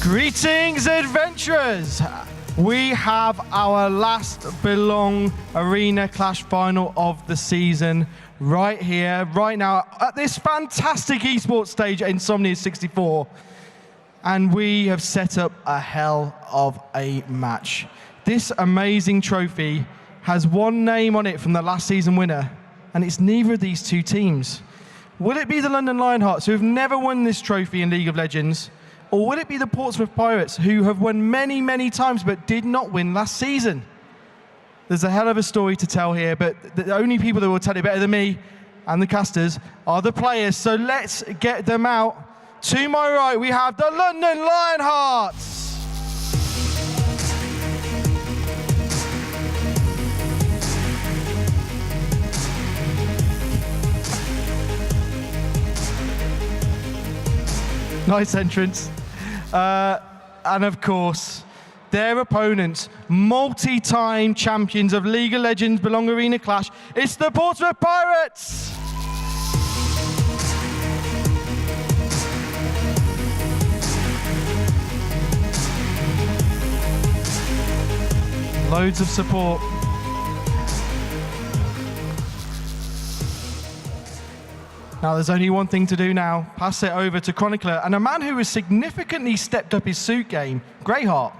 Greetings, adventurers! We have our last Belong Arena Clash final of the season right here, right now, at this fantastic esports stage at Insomnia 64. And we have set up a hell of a match. This amazing trophy has one name on it from the last season winner, and it's neither of these two teams. Will it be the London Lionhearts, who have never won this trophy in League of Legends, or will it be the Portsmouth Pirates, who have won many, many times but did not win last season? There's a hell of a story to tell here, but the only people that will tell it better than me and the casters are the players. So let's get them out. To my right, we have the London Lionhearts. Nice entrance. And of course, their opponents, multi-time champions of League of Legends Belong Arena Clash, it's the Portsmouth Pirates! Loads of support. Now, there's only one thing to do now. Pass it over to Chronicler, and a man who has significantly stepped up his suit game, Greyheart.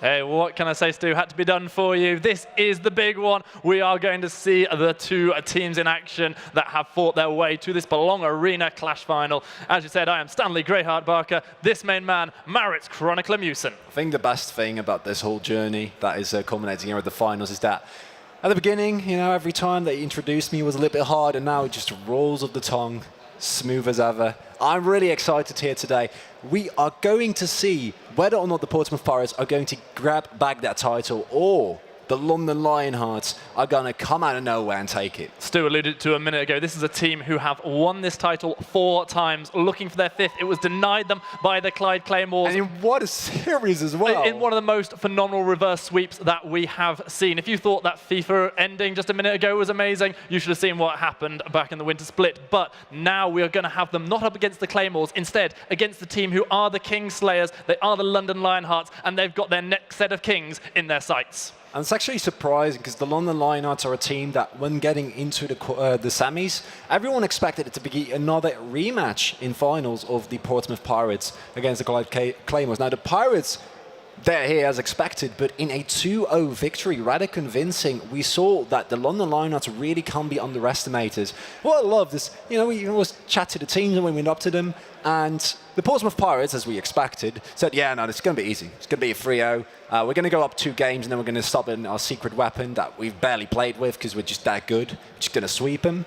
Hey, what can I say, Stu? Had to be done for you. This is the big one. We are going to see the two teams in action that have fought their way to this Belong Arena Clash final. As you said, I am Stanley Greyheart Barker. This main man, Maritz Chronicler Mewson. I think the best thing about this whole journey that is culminating here at the finals is that at the beginning, you know, every time that he introduced me was a little bit hard, and now it just rolls off the tongue, smooth as ever. I'm really excited here today. We are going to see whether or not the Portsmouth Pirates are going to grab back that title, or the London Lionhearts are going to come out of nowhere and take it. Stu alluded to a minute ago, this is a team who have won this title 4 times, looking for their 5th. It was denied them by the Clyde Claymores. And in what a series as well. In one of the most phenomenal reverse sweeps that we have seen. If you thought that FIFA ending just a minute ago was amazing, you should have seen what happened back in the winter split. But now we are going to have them not up against the Claymores, instead against the team who are the Kingslayers. They are the London Lionhearts, and they've got their next set of kings in their sights. And it's actually surprising because the London Lionhearts are a team that, when getting into the semis, everyone expected it to be another rematch in finals of the Portsmouth Pirates against the Clyde Claymores. Now, the Pirates, they're here as expected, but in a 2-0 victory, rather convincing, we saw that the London Lionhearts really can't be underestimated. What I love is, you know, we always chat to the teams when we went up to them, and the Portsmouth Pirates, as we expected, said, yeah, no, it's going to be easy. It's going to be a 3-0. We're going to go up 2 games, and then we're going to stop in our secret weapon that we've barely played with because we're just that good. We're just going to sweep them.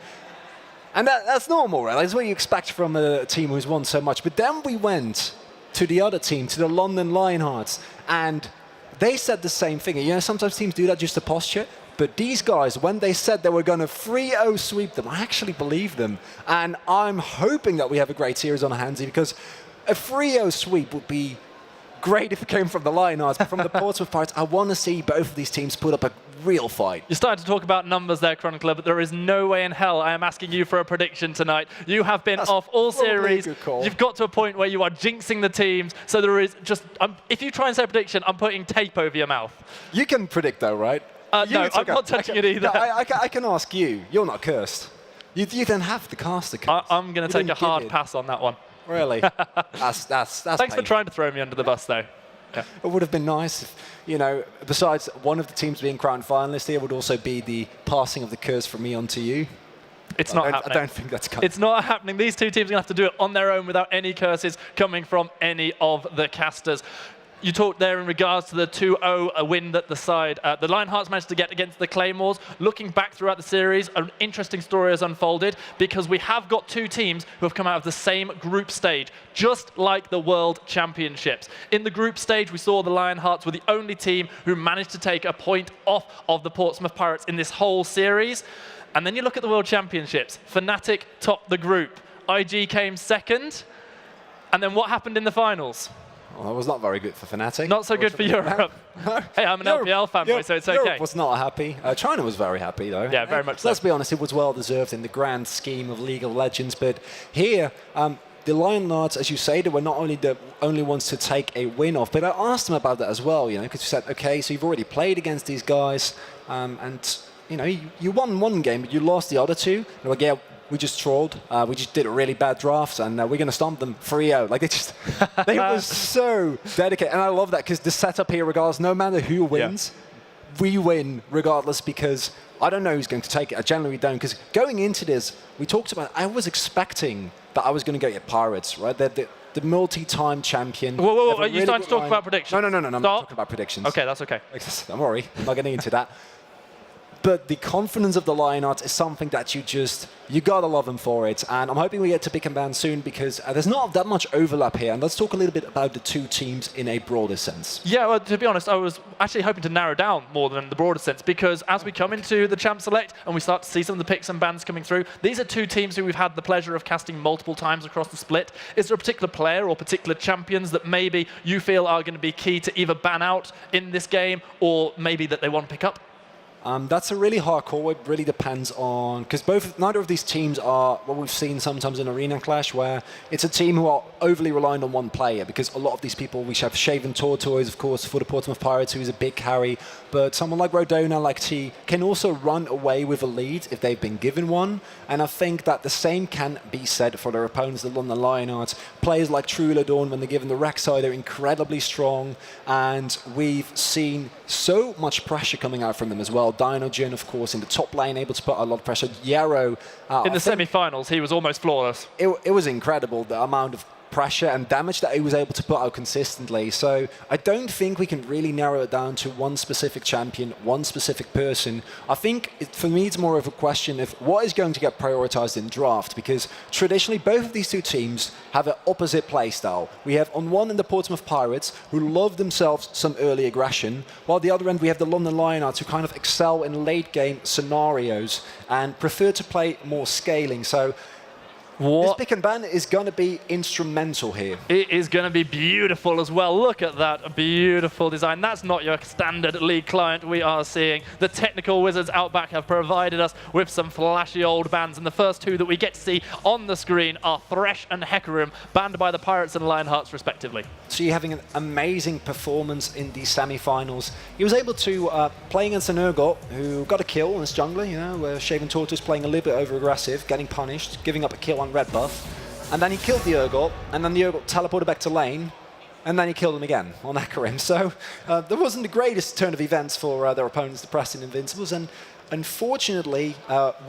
And that's normal, right? That's what you expect from a team who's won so much. But then we went to the other team, to the London Lionhearts, and they said the same thing. You know, sometimes teams do that just to posture. But these guys, when they said they were going to 3-0 sweep them, I actually believed them. And I'm hoping that we have a great series on our hands here, because a 3-0 sweep would be great if it came from the Lionhearts, but from the Portsmouth Pirates, I want to see both of these teams put up a real fight. You're starting to talk about numbers there, Chronicler, but there is no way in hell I am asking you for a prediction tonight. You have been off all series. You've got to a point where you are jinxing the teams, so there is just... if you try and say a prediction, I'm putting tape over your mouth. You can predict though, right? No, I'm not touching it either. No, I can ask you. You're not cursed. You then have the caster curse. I'm going to take a hard pass on that one. Really? That's Thanks painful. for trying to throw me under the bus, though. Yeah. It would have been nice if, you know, besides one of the teams being crowned finalist here, would also be the passing of the curse from me onto you. It's not happening. I don't think that's coming. It's not happening. These two teams are going to have to do it on their own without any curses coming from any of the casters. You talked there in regards to the 2-0 win that the Lionhearts managed to get against the Claymores. Looking back throughout the series, an interesting story has unfolded because we have got two teams who have come out of the same group stage, just like the World Championships. In the group stage, we saw the Lionhearts were the only team who managed to take a point off of the Portsmouth Pirates in this whole series. And then you look at the World Championships. Fnatic topped the group. IG came second. And then what happened in the finals? Well, that was not very good for Fnatic. Not so good for Europe. Hey, I'm an LPL fanboy, so it's okay. Europe was not happy. China was very happy, though. Yeah, very much so. Let's be honest, it was well-deserved in the grand scheme of League of Legends. But here, the Lionhearts, as you say, they were not only the only ones to take a win off, but I asked them about that as well, because you said, OK, so you've already played against these guys, and you won one game, but you lost the other two. They're like, yeah, we just trolled. We just did a really bad draft, and we're going to stomp them 3-0. Like, they were so dedicated. And I love that because the setup here, regardless, no matter who wins, we win regardless because I don't know who's going to take it. I generally don't because going into this, we talked about, I was expecting that I was going to go get Pirates, right? The multi-time champion. Whoa. Are you starting to talk about predictions? No. I'm not talking about predictions. OK, that's OK. Don't worry. I'm not getting into that. But the confidence of the Lionhearts is something that you gotta love them for it. And I'm hoping we get to pick and ban soon because there's not that much overlap here. And let's talk a little bit about the two teams in a broader sense. Yeah, well, to be honest, I was actually hoping to narrow down more than the broader sense because as we come into the Champ Select and we start to see some of the picks and bans coming through, these are two teams who we've had the pleasure of casting multiple times across the split. Is there a particular player or particular champions that maybe you feel are going to be key to either ban out in this game or maybe that they want to pick up? That's a really hard call. It really depends on because neither of these teams are what we've seen sometimes in Arena Clash, where it's a team who are overly reliant on one player. Because a lot of these people, we have Shaven Tortoise, of course, for the Portsmouth Pirates, who is a big carry. But someone like Rodona, like T, can also run away with a lead if they've been given one. And I think that the same can be said for their opponents, the London Lionhearts. Players like Truladorn, when they're given the Rek'Sai, they're incredibly strong. And we've seen so much pressure coming out from them as well. Dinogen, of course, in the top lane, able to put a lot of pressure. Yarrow. In the semi-finals, he was almost flawless. It was incredible, the amount of pressure and damage that he was able to put out consistently. So I don't think we can really narrow it down to one specific champion, one specific person. I think, for me, it's more of a question of what is going to get prioritized in draft, because traditionally, both of these two teams have an opposite play style. We have on one end the Portsmouth Pirates, who love themselves some early aggression, while the other end we have the London Lionhearts, who kind of excel in late game scenarios and prefer to play more scaling. So this pick and ban is going to be instrumental here. It is going to be beautiful as well. Look at that beautiful design. That's not your standard League client we are seeing. The technical wizards out back have provided us with some flashy old bans. And the first two that we get to see on the screen are Thresh and Hecarim, banned by the Pirates and Lionhearts respectively. So you're having an amazing performance in the semi-finals. He was able to play against an Urgot who got a kill in his jungler, where Shaven Tortoise playing a little bit over-aggressive, getting punished, giving up a kill on red buff, and then he killed the Urgot, and then the Urgot teleported back to lane, and then he killed him again on Hecarim. So there wasn't the greatest turn of events for their opponents, the Preston Invincibles, and unfortunately,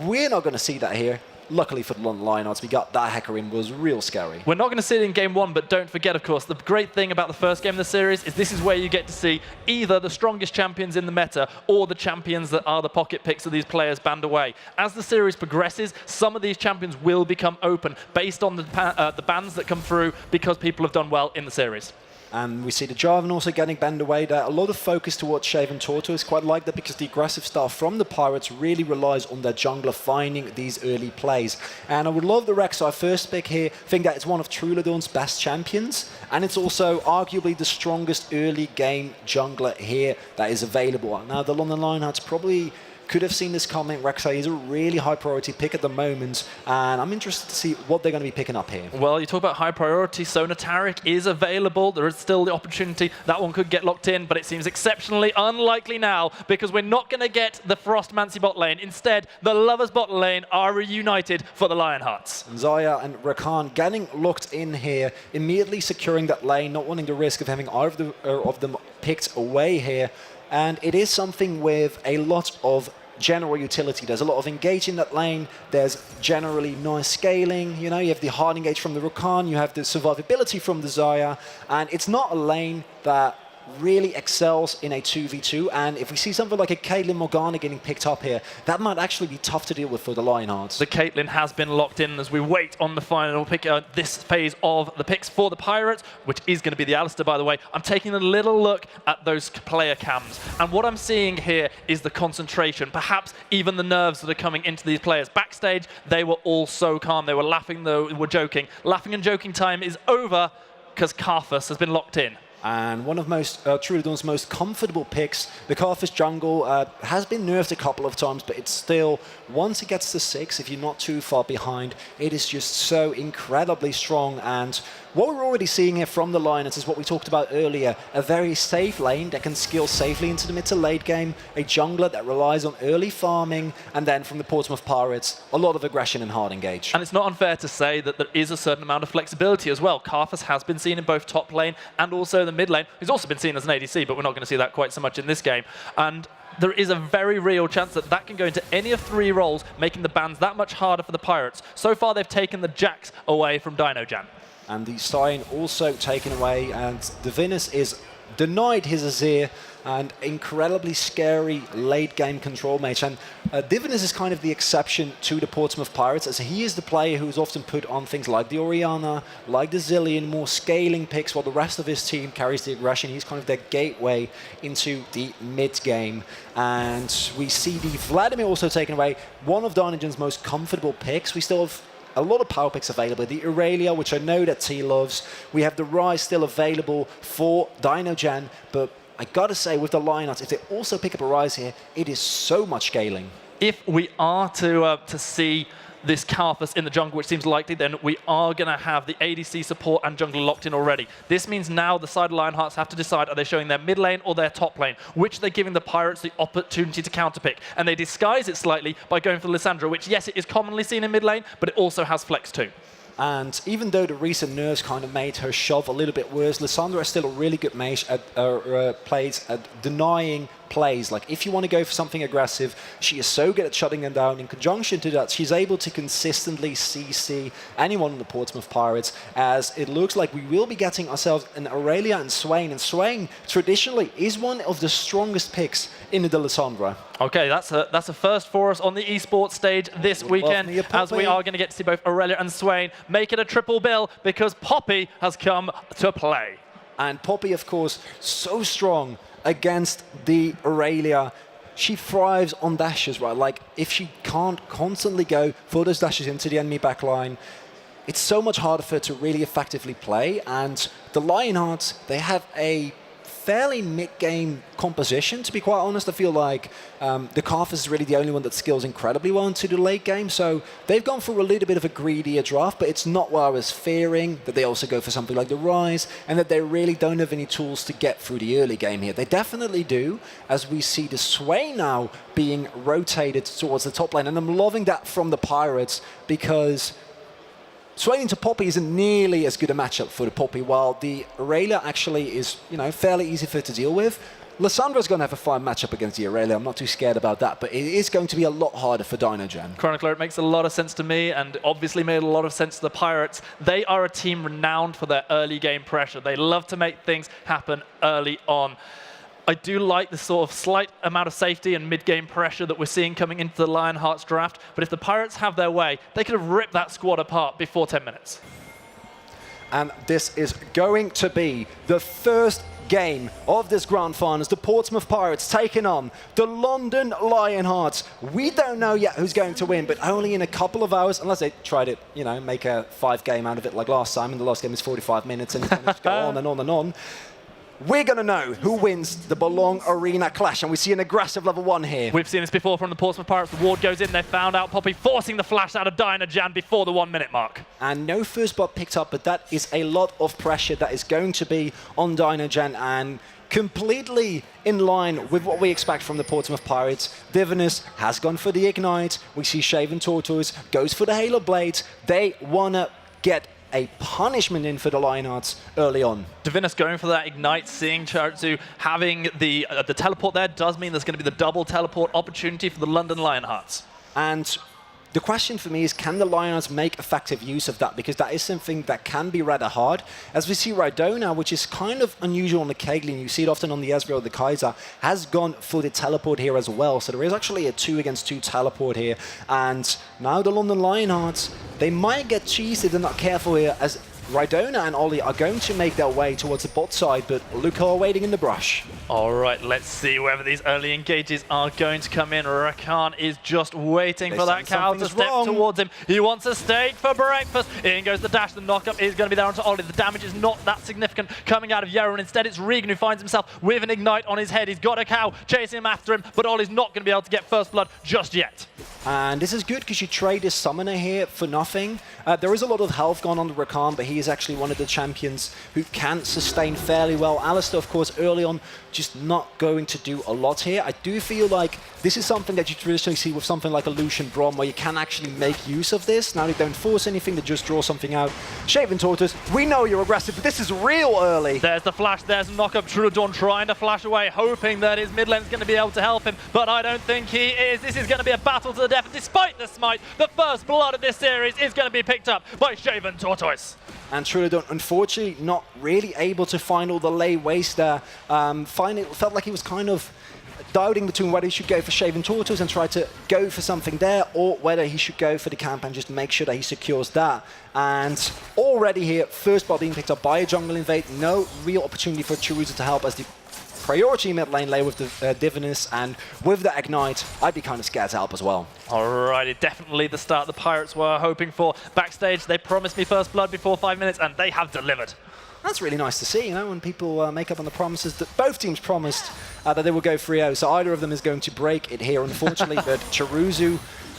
we're not going to see that here. Luckily for the London Lionhearts, we got that Hecarim was real scary. We're not going to see it in game one, but don't forget, of course, the great thing about the first game of the series is this is where you get to see either the strongest champions in the meta or the champions that are the pocket picks of these players banned away. As the series progresses, some of these champions will become open based on the bans that come through because people have done well in the series. And we see the Jarvan also getting banned away there. A lot of focus towards Shaven Tortoise. Quite like that because the aggressive style from the Pirates really relies on their jungler finding these early plays. And I would love the Rek'Sai first pick here. I think that it's one of Truladorn's best champions. And it's also arguably the strongest early game jungler here that is available. Now, the London Lionhearts probably could have seen this coming. Rek'Sai is a really high priority pick at the moment, and I'm interested to see what they're going to be picking up here. Well, you talk about high priority, Sona Taric is available. There is still the opportunity that one could get locked in, but it seems exceptionally unlikely now because we're not going to get the Frostmancy bot lane. Instead, the Lovers bot lane are reunited for the Lionhearts. And Zaya and Rakan getting locked in here, immediately securing that lane, not wanting the risk of having either of them picked away here. And it is something with a lot of general utility. There's a lot of engage in that lane. There's generally nice scaling. You know, you have the hard engage from the Rakan, you have the survivability from the Xayah, and it's not a lane that really excels in a 2v2, and if we see something like a Caitlyn Morgana getting picked up here, that might actually be tough to deal with for the Lionhearts. The Caitlyn has been locked in as we wait on the final pick, this phase of the picks for the Pirates, which is going to be the Alistair, by the way. I'm taking a little look at those player cams, and what I'm seeing here is the concentration, perhaps even the nerves that are coming into these players. Backstage, they were all so calm. They were laughing, though, were joking. Laughing and joking time is over because Karthus has been locked in. And one of Trulidorn's most comfortable picks, the Karthus jungle, has been nerfed a couple of times, but it's still, once it gets to 6, if you're not too far behind, it is just so incredibly strong. And what we're already seeing here from the Lioness is what we talked about earlier, a very safe lane that can skill safely into the mid to late game, a jungler that relies on early farming, and then from the Portsmouth Pirates, a lot of aggression and hard engage. And it's not unfair to say that there is a certain amount of flexibility as well. Karthus has been seen in both top lane and also the mid lane. He's also been seen as an ADC, but we're not going to see that quite so much in this game. And there is a very real chance that that can go into any of 3 roles, making the bans that much harder for the Pirates. So far, they've taken the Jax away from Dinojan. And the Stein also taken away, and Divinus is denied his Azir, and incredibly scary late game control mage. And Divinus is kind of the exception to the Portsmouth Pirates, as he is the player who's often put on things like the Orianna, like the Zillion, more scaling picks, while the rest of his team carries the aggression. He's kind of their gateway into the mid game. And we see the Vladimir also taken away, one of Dynagen's most comfortable picks. We still have a lot of power picks available. The Aurelia, which I know that T loves. We have the Rise still available for Dinogen, but I gotta say, with the Lionhearts, if they also pick up a Rise here, it is so much scaling. If we are to see this Karthus in the jungle, which seems likely, then we are going to have the ADC support and jungle locked in already. This means now the side Lionhearts have to decide, are they showing their mid lane or their top lane, which they're giving the Pirates the opportunity to counterpick. And they disguise it slightly by going for Lissandra, which, yes, it is commonly seen in mid lane, but it also has flex too. And even though the recent nerfs kind of made her shove a little bit worse, Lissandra is still a really good mage at plays at denying plays. Like, if you want to go for something aggressive, she is so good at shutting them down. In conjunction to that, she's able to consistently CC anyone on the Portsmouth Pirates, as it looks like we will be getting ourselves an Aurelia and Swain. And Swain, traditionally, is one of the strongest picks in the Lissandra. Okay, that's a first for us on the esports stage this weekend, as we are going to get to see both Aurelia and Swain make it a triple bill, because Poppy has come to play. And Poppy, of course, so strong against the Aurelia. She thrives on dashes, right? Like, if she can't constantly go for those dashes into the enemy backline, it's so much harder for her to really effectively play. And the Lionhearts, they have a fairly mid-game composition, to be quite honest. I feel like the Karthus is really the only one that skills incredibly well into the late game, so they've gone for a little bit of a greedier draft, but it's not what I was fearing, that they also go for something like the Rise, and that they really don't have any tools to get through the early game here. They definitely do, as we see the Swain now being rotated towards the top lane, and I'm loving that from the Pirates, because Swain into Poppy isn't nearly as good a matchup for the Poppy, while the Aurelia actually is, fairly easy for her to deal with. Lissandra's going to have a fine matchup against the Aurelia. I'm not too scared about that, but it is going to be a lot harder for Dinogen. Chronicler, it makes a lot of sense to me, and obviously made a lot of sense to the Pirates. They are a team renowned for their early game pressure. They love to make things happen early on. I do like the sort of slight amount of safety and mid-game pressure that we're seeing coming into the Lionhearts draft, but if the Pirates have their way, they could have ripped that squad apart before 10 minutes. And this is going to be the first game of this grand final, as the Portsmouth Pirates taking on the London Lionhearts. We don't know yet who's going to win, but only in a couple of hours, unless they try to, make a 5 game out of it like last time, and the last game is 45 minutes, and it's going to just go on and on and on. We're going to know who wins the Belong Arena Clash, and we see an aggressive level 1 here. We've seen this before from the Portsmouth Pirates. The ward goes in, they found out Poppy forcing the flash out of Dinojan before the 1 minute mark. And no first blood picked up, but that is a lot of pressure that is going to be on Dinojan, and completely in line with what we expect from the Portsmouth Pirates. Divinus has gone for the Ignite. We see Shaven Tortoise goes for the Halo Blades. They want to get a punishment in for the Lionhearts early on. Divinus going for that ignite, seeing Charitsu having the teleport there does mean there's going to be the double teleport opportunity for the London Lionhearts. And the question for me is, can the Lionhearts make effective use of that? Because that is something that can be rather hard. As we see Rhydona, which is kind of unusual on the Caitlyn, you see it often on the Ezreal, the Kai'Sa, has gone for the teleport here as well. So there is actually a 2 against 2 teleport here. And now the London Lionhearts, they might get cheesed if they're not careful here, as Rhydona and Ollie are going to make their way towards the bot side, but Luca are waiting in the brush. All right, let's see whether these early engages are going to come in. Rakan is just waiting for that cow to step towards him. He wants a steak for breakfast. In goes the dash. The knockup is going to be there onto Ollie. The damage is not that significant coming out of Yara, and instead it's Regan who finds himself with an ignite on his head. He's got a cow chasing him after him, but Ollie's not going to be able to get first blood just yet. And this is good because you trade this summoner here for nothing. There is a lot of health gone on the Rakan, but he is actually one of the champions who can sustain fairly well. Alistair, of course, early on, just not going to do a lot here. I do feel like this is something that you traditionally see with something like a Lucian Braum, where you can actually make use of this. Now they don't force anything, they just draw something out. Shaven Tortoise, we know you're aggressive, but this is real early. There's the flash, there's a knock-up. Trulodon trying to flash away, hoping that his mid lane's going to be able to help him, but I don't think he is. This is going to be a battle to the death. Despite the smite, the first blood of this series is going to be picked up by Shaven Tortoise. And Trulodon, unfortunately, not really able to find all the lay waste there. Finally, it felt like he was kind of doubting between whether he should go for Shaven Tortoise and try to go for something there, or whether he should go for the camp and just make sure that he secures that. And already here, first bot being picked up by a jungle invade. No real opportunity for Chiruza to help, as the priority mid lane lay with the Divinus, and with that ignite, I'd be kind of scared to help as well. Alrighty, definitely the start the Pirates were hoping for. Backstage, they promised me first blood before 5 minutes, and they have delivered. That's really nice to see, you know, when people make up on the promises that both teams promised that they would go 3-0. So either of them is going to break it here, unfortunately, but Chiruzu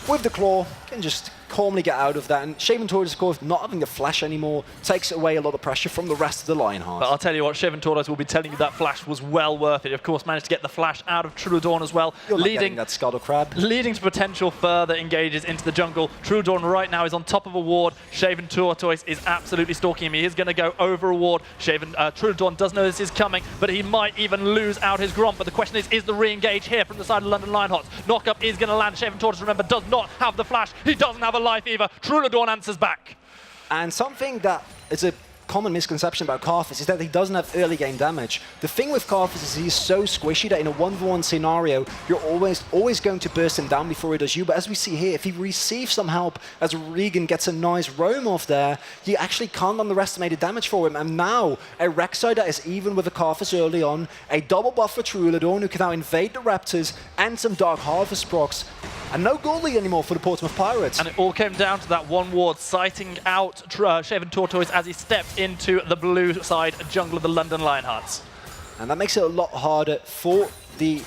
with the claw can just calmly get out of that. And Shaven Tortoise, of course, not having the flash anymore, takes away a lot of pressure from the rest of the Lionheart. But I'll tell you what, Shaven Tortoise will be telling you that flash was well worth it. Of course, managed to get the flash out of Trulodon as well, leading that Scuttle Crab. Leading to potential further engages into the jungle. Trulodon right now is on top of a ward. Shaven Tortoise is absolutely stalking him. He is going to go over a ward. Trulodon does know this is coming, but he might even lose out his Gromp. But the question is the re-engage here from the side of London Lionhearts? Knockup is going to land. Shaven Tortoise, remember, does not have the flash. He doesn't have a life either. Trulodon answers back. And something that is a common misconception about Karthus is that he doesn't have early game damage. The thing with Karthus is he's so squishy that in a 1v1 scenario, you're always going to burst him down before he does you. But as we see here, if he receives some help, as Regan gets a nice roam off there, you actually can't underestimate the damage for him. And now, a Rek'Sai that is even with a Karthus early on, a double buff for Trulodon, who can now invade the Raptors, and some Dark Harvest procs. And no goalie anymore for the Portsmouth Pirates. And it all came down to that one ward, sighting out Shaven Tortoise as he stepped into the blue side jungle of the London Lionhearts. And that makes it a lot harder for the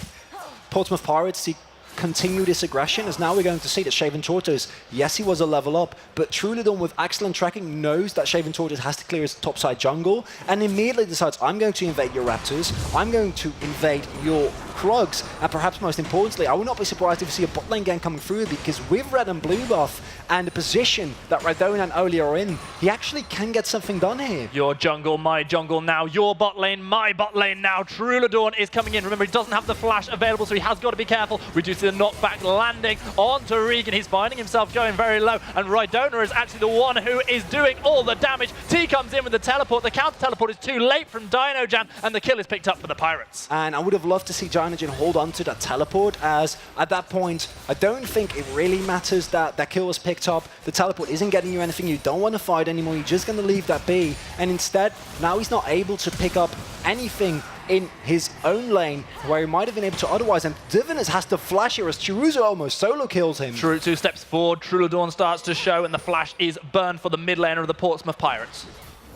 Portsmouth Pirates to continue this aggression, as now we're going to see that Shaven Tortoise, yes, he was a level up, but Trulodon with excellent tracking knows that Shaven Tortoise has to clear his topside jungle, and immediately decides, I'm going to invade your Raptors, I'm going to invade your Krugs, and perhaps most importantly, I would not be surprised if we see a bot lane gang coming through, because with red and blue buff, and the position that Rhydona and Oli are in, he actually can get something done here. Your jungle, my jungle now. Your bot lane, my bot lane now. Trulodon is coming in. Remember, he doesn't have the flash available, so he has got to be careful. We do see the knockback landing onto Regan. He's finding himself going very low, and Rhydona is actually the one who is doing all the damage. T comes in with the teleport. The counter teleport is too late from Dinojan, and the kill is picked up for the Pirates. And I would have loved to see Dinojan hold on to that teleport, as at that point, I don't think it really matters that that kill was picked up. The teleport isn't getting you anything. You don't want to fight anymore. You're just going to leave that be. And instead, now he's not able to pick up anything in his own lane, where he might have been able to otherwise. And Divinus has to flash here as Chiruza almost solo kills him. Trulodon steps forward. Trulodon starts to show, and the flash is burned for the mid laner of the Portsmouth Pirates.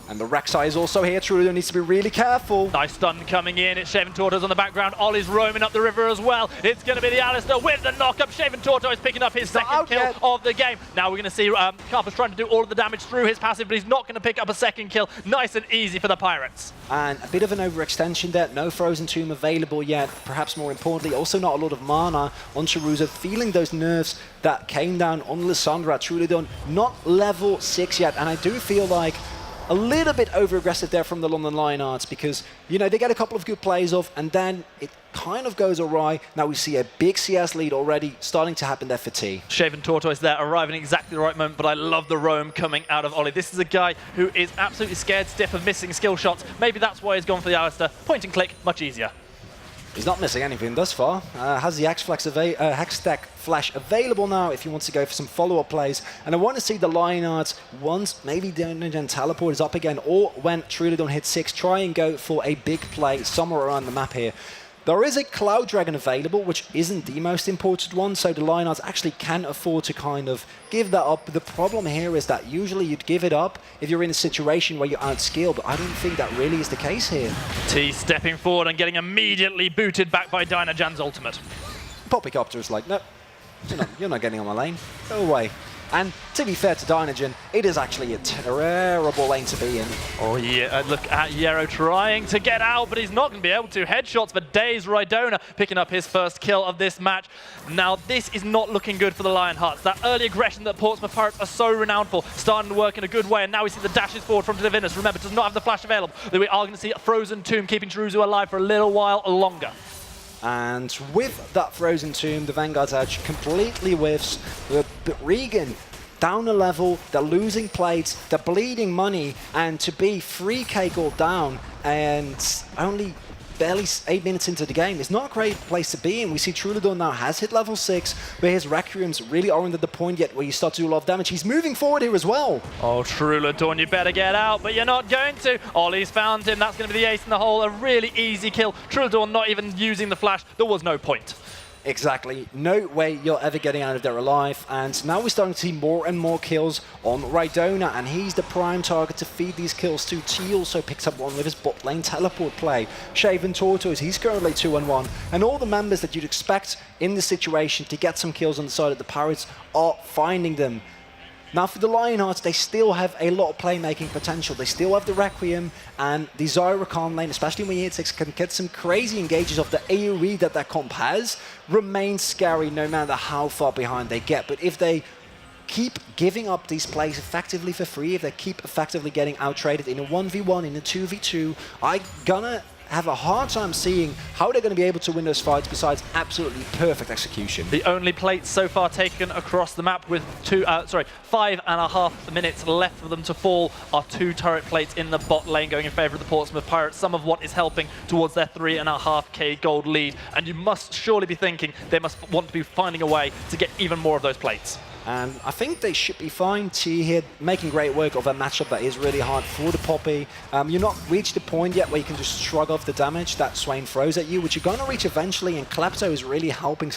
And the Rek'Sai is also here. Trulidor needs to be really careful. Nice stun coming in. It's Shaven Tortoise on the background. Ollie's roaming up the river as well. It's going to be the Alistair with the knock-up. Shaven Tortoise picking up his second kill of the game. Now we're going to see Karthus trying to do all of the damage through his passive, but he's not going to pick up a second kill. Nice and easy for the Pirates. And a bit of an overextension there. No Frozen Tomb available yet. Perhaps more importantly, also not a lot of mana on Charuza, feeling those nerfs that came down on Lissandra. Trulidor not level 6 yet, and I do feel like a little bit over-aggressive there from the London Lionhearts because, you know, they get a couple of good plays off and then it kind of goes awry. Now we see a big CS lead already starting to happen there for T. Shaven Tortoise there arriving exactly the right moment, but I love the roam coming out of Ollie. This is a guy who is absolutely scared stiff of missing skill shots. Maybe that's why he's gone for the Alistair. Point and click, much easier. He's not missing anything thus far. Has the Hextech Flash available now if he wants to go for some follow-up plays. And I want to see the Lionhearts, once maybe Dynagen teleport is up again, or when Trulidor hits 6, try and go for a big play somewhere around the map here. There is a Cloud Dragon available, which isn't the most important one, so the Lionhearts actually can afford to kind of give that up. But the problem here is that usually you'd give it up if you're in a situation where you're outskilled, but I don't think that really is the case here. T stepping forward and getting immediately booted back by Dynagen's ultimate. Poppycopter is like, no, you're not getting on my lane. Go away. And to be fair to Dynagen, it is actually a terrible lane to be in. Oh yeah, look at Yero trying to get out, but he's not going to be able to. Headshots for days. Rhydona picking up his first kill of this match. Now this is not looking good for the Lionhearts. That early aggression that Portsmouth Pirates are so renowned for, starting to work in a good way, and now we see the dashes forward from Divinus. Remember, does not have the flash available. We are going to see a Frozen Tomb keeping Charuza alive for a little while longer. And with that Frozen Tomb, the Vanguard's Edge completely whiffs. But Regan down a level, they're losing plates, they're bleeding money, and to be 3k gold down and only barely 8 minutes into the game is not a great place to be in. We see Trulidor now has hit level 6, but his Requiems really aren't at the point yet where you start to do a lot of damage. He's moving forward here as well. Oh, Trulidor, you better get out, but you're not going to. Ollie's found him. That's going to be the ace in the hole. A really easy kill. Trulidor not even using the flash. There was no point. Exactly. No way you're ever getting out of there alive. And now we're starting to see more and more kills on Rhydona, and he's the prime target to feed these kills to. T also picks up one with his bot lane teleport play. Shaven Tortoise, he's currently 2-on-1. And all the members that you'd expect in this situation to get some kills on the side of the Pirates are finding them. Now for the Lionhearts, they still have a lot of playmaking potential. They still have the Requiem, and the Zyra Khan lane, especially when you hit 6, can get some crazy engages of the AoE that comp has, remains scary no matter how far behind they get. But if they keep giving up these plays effectively for free, if they keep effectively getting out-traded in a 1v1, in a 2v2, I'm gonna have a hard time seeing how they're going to be able to win those fights besides absolutely perfect execution. The only plates so far taken across the map with 5.5 minutes left for them to fall are 2 turret plates in the bot lane going in favor of the Portsmouth Pirates, some of what is helping towards their 3.5k gold lead. And you must surely be thinking they must want to be finding a way to get even more of those plates. And I think they should be fine. T here making great work of a matchup that is really hard for the Poppy. You're not reached the point yet where you can just shrug off the damage that Swain throws at you, which you're going to reach eventually, and Klepto is really helping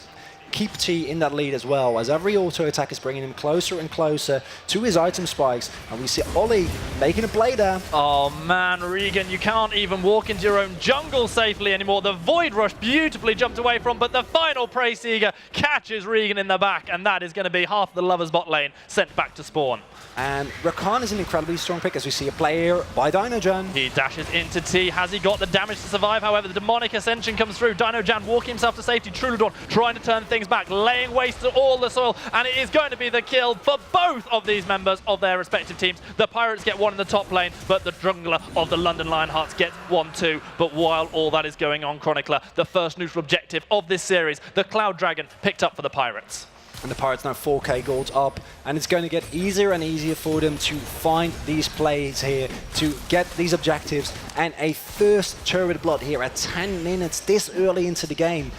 keep T in that lead as well, as every auto attack is bringing him closer and closer to his item spikes. And we see Ollie making a play there. Oh man, Regan, you can't even walk into your own jungle safely anymore. The Void Rush beautifully jumped away from, but the final Prey Seeger catches Regan in the back, and that is going to be half the Lovers bot lane sent back to spawn. And Rakan is an incredibly strong pick, as we see a player by Dynagen. He dashes into T. Has he got the damage to survive? However, the Demonic Ascension comes through. Dynagen walking himself to safety. Trulidor trying to turn things back, laying waste to all the soil, and it is going to be the kill for both of these members of their respective teams. The Pirates get one in the top lane, but the jungler of the London Lionhearts gets 1-2. But while all that is going on, Chronicler, the first neutral objective of this series, the Cloud Dragon, picked up for the Pirates. And the Pirates now 4k gold up, and it's going to get easier and easier for them to find these plays here, to get these objectives, and a first turret blood here at 10 minutes this early into the game.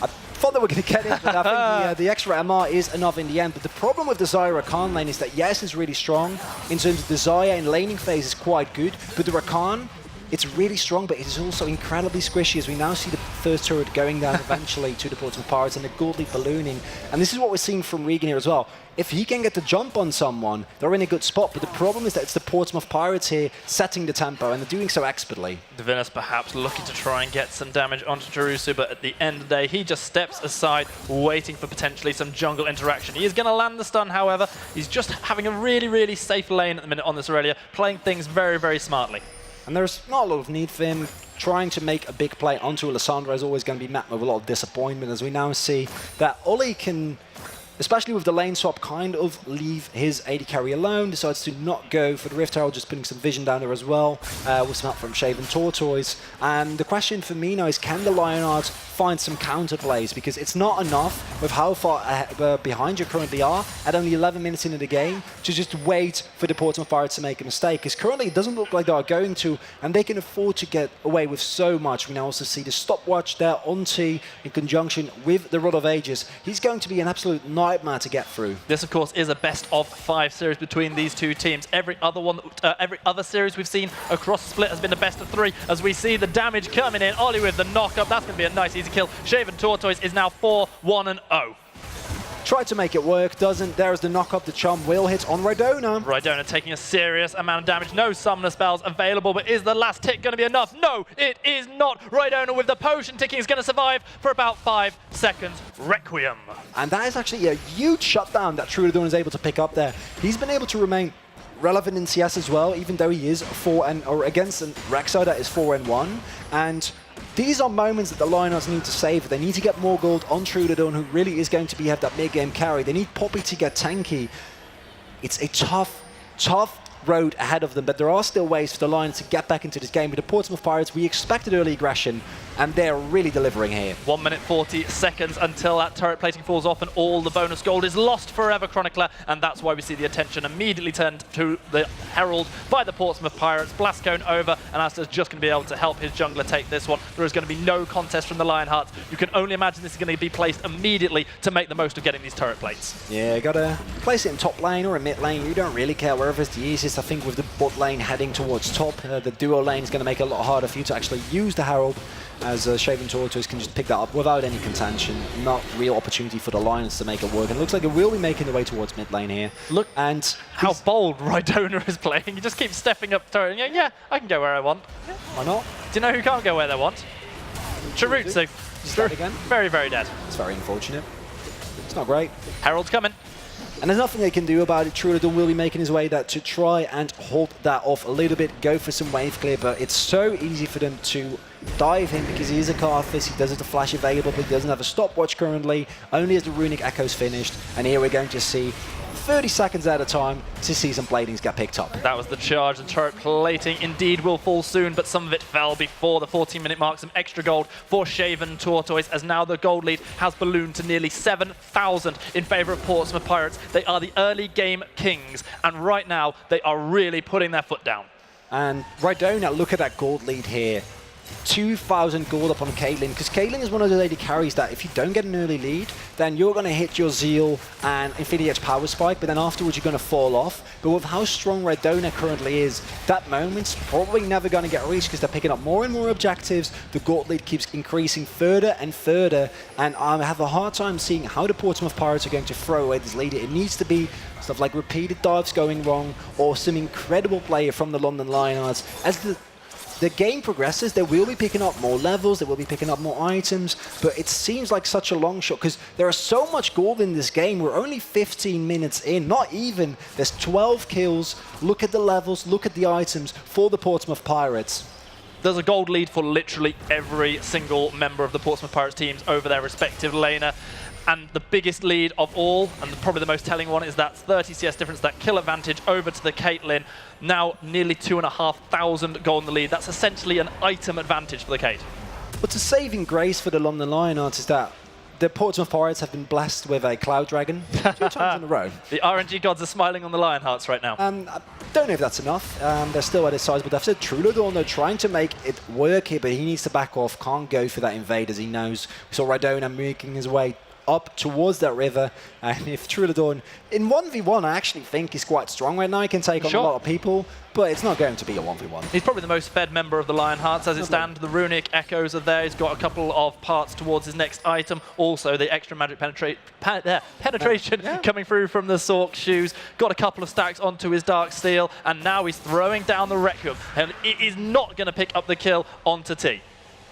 I thought they were going to get it, but I think the extra MR is enough in the end. But the problem with the Zyra Rakan lane is that, yes, it's really strong in terms of the Xayah in laning phase is quite good, but the Rakan it's really strong, but it is also incredibly squishy, as we now see the first turret going down eventually to the Portsmouth Pirates and the gold lead ballooning. And this is what we're seeing from Regan here as well. If he can get the jump on someone, they're in a good spot, but the problem is that it's the Portsmouth Pirates here setting the tempo, and they're doing so expertly. Divinus perhaps looking to try and get some damage onto Jerusu, but at the end of the day, he just steps aside, waiting for potentially some jungle interaction. He is going to land the stun, however. He's just having a really, really safe lane at the minute on this Aurelia, playing things very, very smartly. And there's not a lot of need for him. Trying to make a big play onto Alessandro is always going to be met with a lot of disappointment, as we now see that Ollie can, especially with the lane swap, kind of leave his AD carry alone, decides to not go for the Rift Herald, just putting some vision down there as well, with some help from Shaven Tortoise. And the question for me now is, can the Lionhearts find some counterplays? Because it's not enough with how far behind you currently are, at only 11 minutes into the game, to just wait for the Portsmouth Pirates to make a mistake. Because currently it doesn't look like they are going to, and they can afford to get away with so much. We now also see the stopwatch there on T in conjunction with the Rod of Ages. He's going to be an absolute nightmare to get through. This, of course, is a best-of-5 series between these two teams. Every other series we've seen across the split has been a best-of-3, as we see the damage coming in. Ollie with the knock-up. That's going to be a nice, easy kill. Shaven Tortoise is now 4-1-0. Tried to make it work, doesn't. There's the knock-up. The charm will hit on Rhydona. Rhydona taking a serious amount of damage. No summoner spells available, but is the last tick going to be enough? No, it is not. Rhydona with the potion ticking is going to survive for about 5 seconds. Requiem. And that is actually a huge shutdown that Trulodon is able to pick up there. He's been able to remain relevant in CS as well, even though he is against Rek'Sai that is 4-1. And these are moments that the Lionhearts need to save. They need to get more gold on Trulodon, who really is going to have that mid-game carry. They need Poppy to get tanky. It's a tough road ahead of them, but there are still ways for the Lions to get back into this game. With the Portsmouth Pirates, we expected early aggression, and they're really delivering here. 1 minute 40 seconds until that turret plating falls off and all the bonus gold is lost forever, Chronicler, and that's why we see the attention immediately turned to the Herald by the Portsmouth Pirates. Blastcone over, and Asta's just going to be able to help his jungler take this one. There is going to be no contest from the Lionhearts. You can only imagine this is going to be placed immediately to make the most of getting these turret plates. Yeah, gotta place it in top lane or in mid lane. You don't really care wherever it's the easiest. I think with the bot lane heading towards top, the duo lane is going to make it a lot harder for you to actually use the Herald, as Shaven Tortoise can just pick that up without any contention. Not real opportunity for the Lions to make it work. And it looks like it will be making the way towards mid lane here. Look and how bold Rhydona is playing. He just keeps stepping up turret and going, yeah, I can go where I want. Yeah. Why not? Do you know who can't go where they want? Chirutsu. He's dead again. Very, very dead. It's very unfortunate. It's not great. Herald's coming. And there's nothing they can do about it. Trulodon will be making his way to try and hold that off a little bit, go for some wave clear, but it's so easy for them to dive him because he is a Karthus, he does have the flash available, but he doesn't have a stopwatch currently, only as the Runic Echo's finished, and here we're going to see 30 seconds at a time to see some platings get picked up. That was the charge. The turret plating indeed will fall soon, but some of it fell before the 14-minute mark. Some extra gold for Shaven Tortoise, as now the gold lead has ballooned to nearly 7,000 in favor of Portsmouth Pirates. They are the early game kings, and right now they are really putting their foot down. And Rhydona, look at that gold lead here. 2,000 gold up on Caitlyn, because Caitlyn is one of those AD carries that if you don't get an early lead, then you're going to hit your Zeal and Infinity Edge power spike, but then afterwards you're going to fall off. But with how strong Rhydona currently is, that moment's probably never going to get reached because they're picking up more and more objectives. The gold lead keeps increasing further and further, and I have a hard time seeing how the Portsmouth Pirates are going to throw away this lead. It needs to be stuff like repeated dives going wrong or some incredible play from the London Lionhearts. As the game progresses, they will be picking up more levels, they will be picking up more items, but it seems like such a long shot because there is so much gold in this game. We're only 15 minutes in, not even. There's 12 kills. Look at the levels, look at the items for the Portsmouth Pirates. There's a gold lead for literally every single member of the Portsmouth Pirates teams over their respective laner. And the biggest lead of all, and probably the most telling one, is that 30 CS difference, that kill advantage over to the Caitlyn. Now nearly 2,500 gold in the lead. That's essentially an item advantage for the Kate. What's a saving grace for the London Lionhearts is that the Portsmouth Pirates have been blessed with a Cloud Dragon 2 times in a row. The RNG gods are smiling on the Lionhearts right now. I don't know if that's enough. They're still at a sizable deficit. Trulodon, they're trying to make it work here, but he needs to back off. Can't go for that invade, as he knows. We saw Rhydona making his way up towards that river. And if Trulodon, in 1v1, I actually think he's quite strong right now. He can take on a lot of people, but it's not going to be a 1v1. He's probably the most fed member of the Lionhearts as it stands. The runic echoes are there. He's got a couple of parts towards his next item. Also, the extra magic penetration coming through from the Sork shoes. Got a couple of stacks onto his Dark Steel, and now he's throwing down the Requiem. And it is not going to pick up the kill onto T.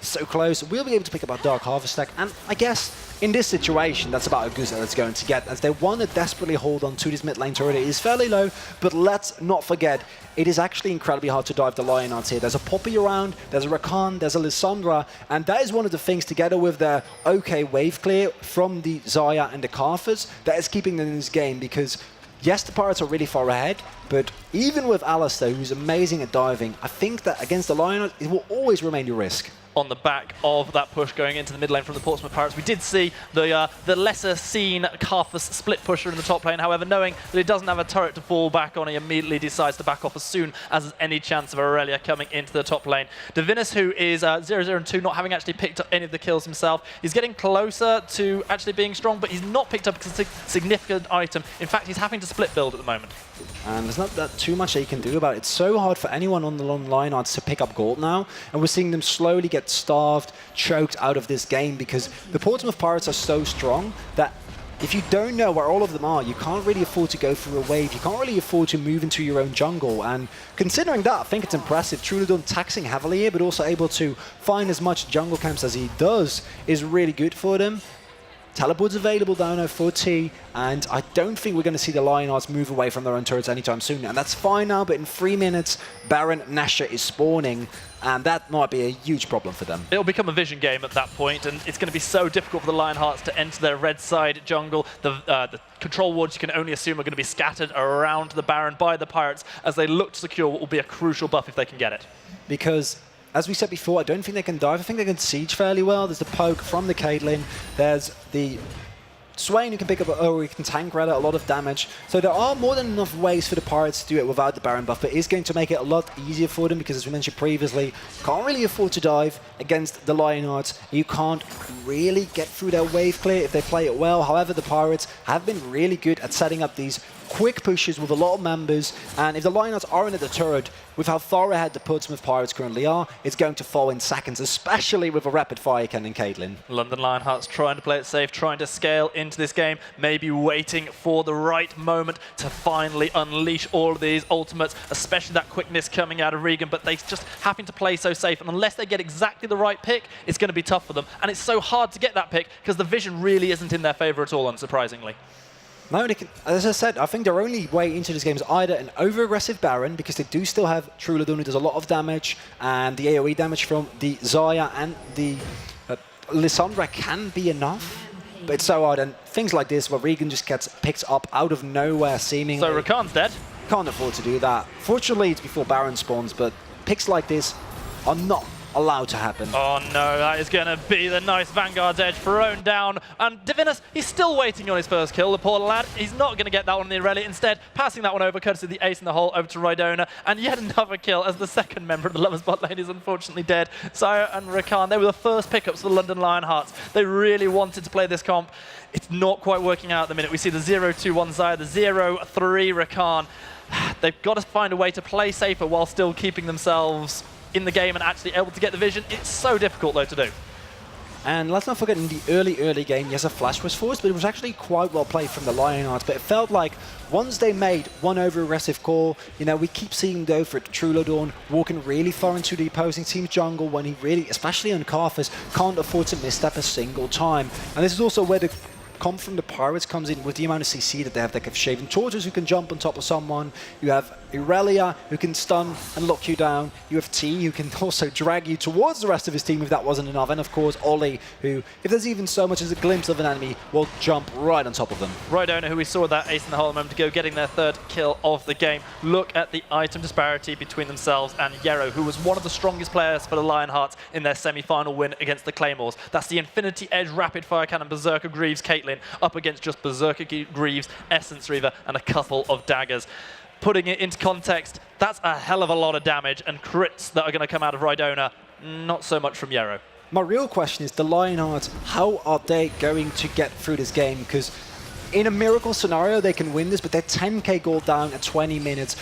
So close. We'll be able to pick up our Dark Harvest stack, and I guess in this situation, that's about as good as it's going to get, as they want to desperately hold on to this mid lane turret. It is fairly low, but let's not forget, it is actually incredibly hard to dive the Lionhearts here. There's a Poppy around, there's a Rakan, there's a Lissandra, and that is one of the things, together with their okay wave clear from the Xayah and the Karthus, that is keeping them in this game, because yes, the Pirates are really far ahead, but even with Alistair, who's amazing at diving, I think that against the Lionhearts, it will always remain a risk. On the back of that push going into the mid lane from the Portsmouth Pirates, we did see the lesser seen Karthus split pusher in the top lane. However, knowing that he doesn't have a turret to fall back on, he immediately decides to back off as soon as there's any chance of Aurelia coming into the top lane. Divinus, who is 0-0-2, not having actually picked up any of the kills himself, he's getting closer to actually being strong, but he's not picked up a significant item. In fact, he's having to split build at the moment. And there's not that too much that you can do about it. It's so hard for anyone on the long Lionhearts to pick up gold now, and we're seeing them slowly get starved, choked out of this game, because the Portsmouth Pirates are so strong that if you don't know where all of them are, you can't really afford to go through a wave. You can't really afford to move into your own jungle. And considering that, I think it's impressive. Trulodon taxing heavily here, but also able to find as much jungle camps as he does is really good for them. Teleport's available down for T, and I don't think we're going to see the Lionhearts move away from their own turrets anytime soon. And that's fine now, but in 3 minutes, Baron Nashor is spawning, and that might be a huge problem for them. It'll become a vision game at that point, and it's going to be so difficult for the Lionhearts to enter their red side jungle. The control wards, you can only assume, are going to be scattered around the Baron by the Pirates as they look to secure what will be a crucial buff if they can get it. Because as we said before, I don't think they can dive. I think they can siege fairly well. There's the poke from the Caitlyn. There's the Swain who can pick up, he can tank rather, a lot of damage. So there are more than enough ways for the Pirates to do it without the Baron buff, but it is going to make it a lot easier for them because, as we mentioned previously, can't really afford to dive against the Lionhearts. You can't really get through their wave clear if they play it well. However, the Pirates have been really good at setting up these quick pushes with a lot of members, and if the Lionhearts aren't at the turret, with how far ahead the Portsmouth Pirates currently are, it's going to fall in seconds, especially with a rapid fire cannon Caitlyn. London Lionhearts trying to play it safe, trying to scale into this game, maybe waiting for the right moment to finally unleash all of these ultimates, especially that quickness coming out of Regan, but they just having to play so safe, and unless they get exactly the right pick, it's going to be tough for them, and it's so hard to get that pick because the vision really isn't in their favor at all, unsurprisingly. No, as I said, I think their only way into this game is either an over-aggressive Baron, because they do still have Trulodon, who does a lot of damage, and the AoE damage from the Xayah and the Lissandra can be enough, but it's so hard, and things like this where Regan just gets picked up out of nowhere seemingly. So Rakan's dead. Can't afford to do that. Fortunately, it's before Baron spawns, but picks like this are not allowed to happen. Oh no, that is going to be the nice Vanguard's Edge thrown down. And Divinus, he's still waiting on his first kill, the poor lad. He's not going to get that one in the Aurelia. Instead, passing that one over, courtesy of the ace in the hole, over to Rhydona. And yet another kill as the second member of the Lovers bot lane is unfortunately dead. Xayah and Rakan, they were the first pickups for the London Lionhearts. They really wanted to play this comp. It's not quite working out at the minute. We see the 0-2-1 Xayah, the 0-3 Rakan. They've got to find a way to play safer while still keeping themselves in the game and actually able to get the vision. It's so difficult, though, to do. And let's not forget, in the early game, yes, a flash was forced, but it was actually quite well played from the Lionhearts. But it felt like once they made one over-aggressive call, you know, we keep seeing, though, for Trulodon walking really far into the opposing team's jungle when he really, especially on Karthus, can't afford to misstep a single time. And this is also where the comp from the Pirates comes in with the amount of CC that they have. They have Shaven Tortoise who can jump on top of someone. You have Aurelia who can stun and lock you down. You have T who can also drag you towards the rest of his team if that wasn't enough. And of course Ollie, who, if there's even so much as a glimpse of an enemy, will jump right on top of them. Rhydona, who we saw that ace in the hole a moment ago, getting their third kill of the game. Look at the item disparity between themselves and Yero, who was one of the strongest players for the Lionhearts in their semi-final win against the Claymores. That's the Infinity Edge Rapid Fire Cannon Berserker Greaves Caitlyn up against just Berserker Greaves, Essence Reaver, and a couple of daggers. Putting it into context, that's a hell of a lot of damage, and crits that are going to come out of Rhydona, not so much from Yero. My real question is the Lionhearts, how are they going to get through this game? Because in a miracle scenario, they can win this, but they're 10k gold down at 20 minutes.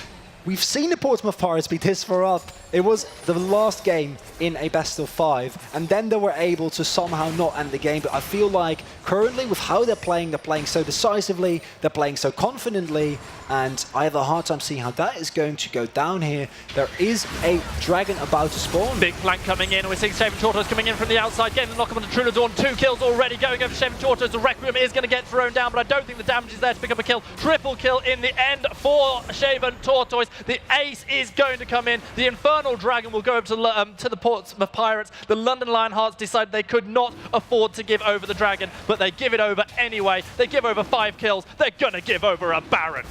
We've seen the Portsmouth Pirates be this far up. It was the last game in a best of 5, and then they were able to somehow not end the game. But I feel like currently, with how they're playing so decisively, they're playing so confidently, and I have a hard time seeing how that is going to go down here. There is a dragon about to spawn. Big flank coming in. We're seeing Shaven Tortoise coming in from the outside, getting the knock up on the Trulodorn. 2 kills already going over Shaven Tortoise. The Requiem is going to get thrown down, but I don't think the damage is there to pick up a kill. Triple kill in the end for Shaven Tortoise. The ace is going to come in. The Infernal Dragon will go over to the Portsmouth Pirates. The London Lionhearts decided they could not afford to give over the Dragon, but they give it over anyway. They give over 5 kills. They're going to give over a Baron.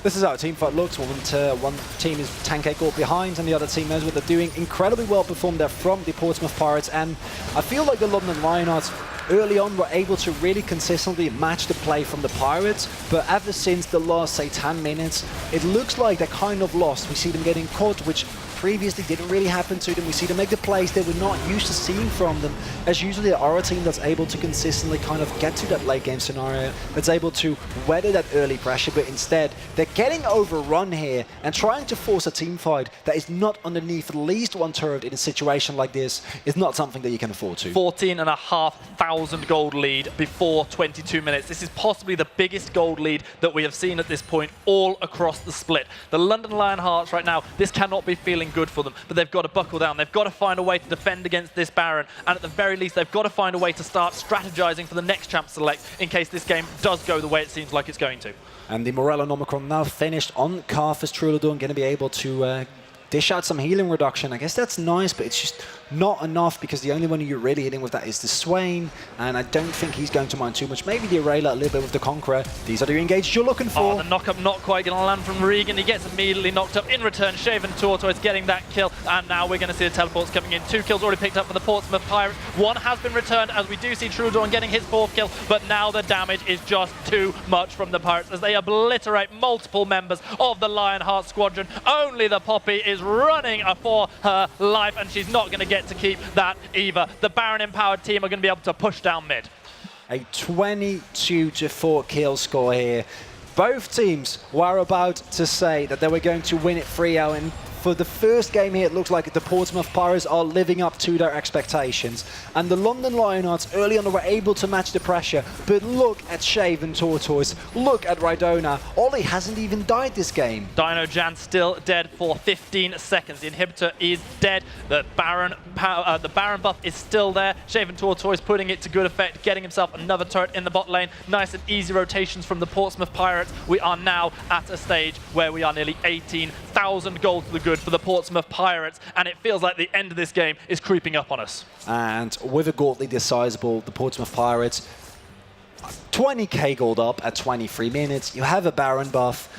This is how a team fight looks. One team is 10k gold behind and the other team knows what they're doing. Incredibly well performed there from the Portsmouth Pirates, and I feel like the London Lionhearts early on were able to really consistently match the play from the Pirates, but ever since the last, say, 10 minutes, it looks like they're kind of lost. We see them getting caught, which previously didn't really happen to them. We see them make the plays they were not used to seeing from them, as usually they are a team that's able to consistently kind of get to that late game scenario, that's able to weather that early pressure, but instead they're getting overrun here and trying to force a team fight that is not underneath at least one turret in a situation like this is not something that you can afford to. 14,500 gold lead before 22 minutes. This is possibly the biggest gold lead that we have seen at this point all across the split. The London Lionhearts right now, this cannot be feeling good for them, but they've got to buckle down. They've got to find a way to defend against this Baron, and at the very least, they've got to find a way to start strategizing for the next champ select in case this game does go the way it seems like it's going to. And the Morello Nomicron now finished on Carthus Trulodorn, going to be able to dish out some healing reduction. I guess that's nice, but it's just not enough because the only one you're really hitting with that is the Swain, and I don't think he's going to mind too much. Maybe the Aurelia a little bit with the Conqueror. These are the engages you're looking for. Oh, the knock-up not quite going to land from Regan. He gets immediately knocked up. In return, Shaven Tortoise getting that kill, and now we're going to see the teleports coming in. 2 kills already picked up for the Portsmouth Pirates. 1 has been returned, as we do see Trulodorn getting his 4th kill, but now the damage is just too much from the Pirates as they obliterate multiple members of the Lionheart Squadron. Only the Poppy is running for her life, and she's not going to get to keep that either. The Baron-empowered team are going to be able to push down mid. A 22-4 kill score here. Both teams were about to say that they were going to win it 3-0, and for the first game here, it looks like the Portsmouth Pirates are living up to their expectations. And the London Lionhearts early on were able to match the pressure, but look at Shaven Tortoise, look at Rhydona. Ollie hasn't even died this game. Dino Jan still dead for 15 seconds. The inhibitor is dead. The Baron buff is still there. Shaven Tortoise putting it to good effect, getting himself another turret in the bot lane. Nice and easy rotations from the Portsmouth Pirates. We are now at a stage where we are nearly 18,000 gold to the good for the Portsmouth Pirates, and it feels like the end of this game is creeping up on us. And with a gold lead this sizable, the Portsmouth Pirates, 20k gold up at 23 minutes. You have a Baron buff.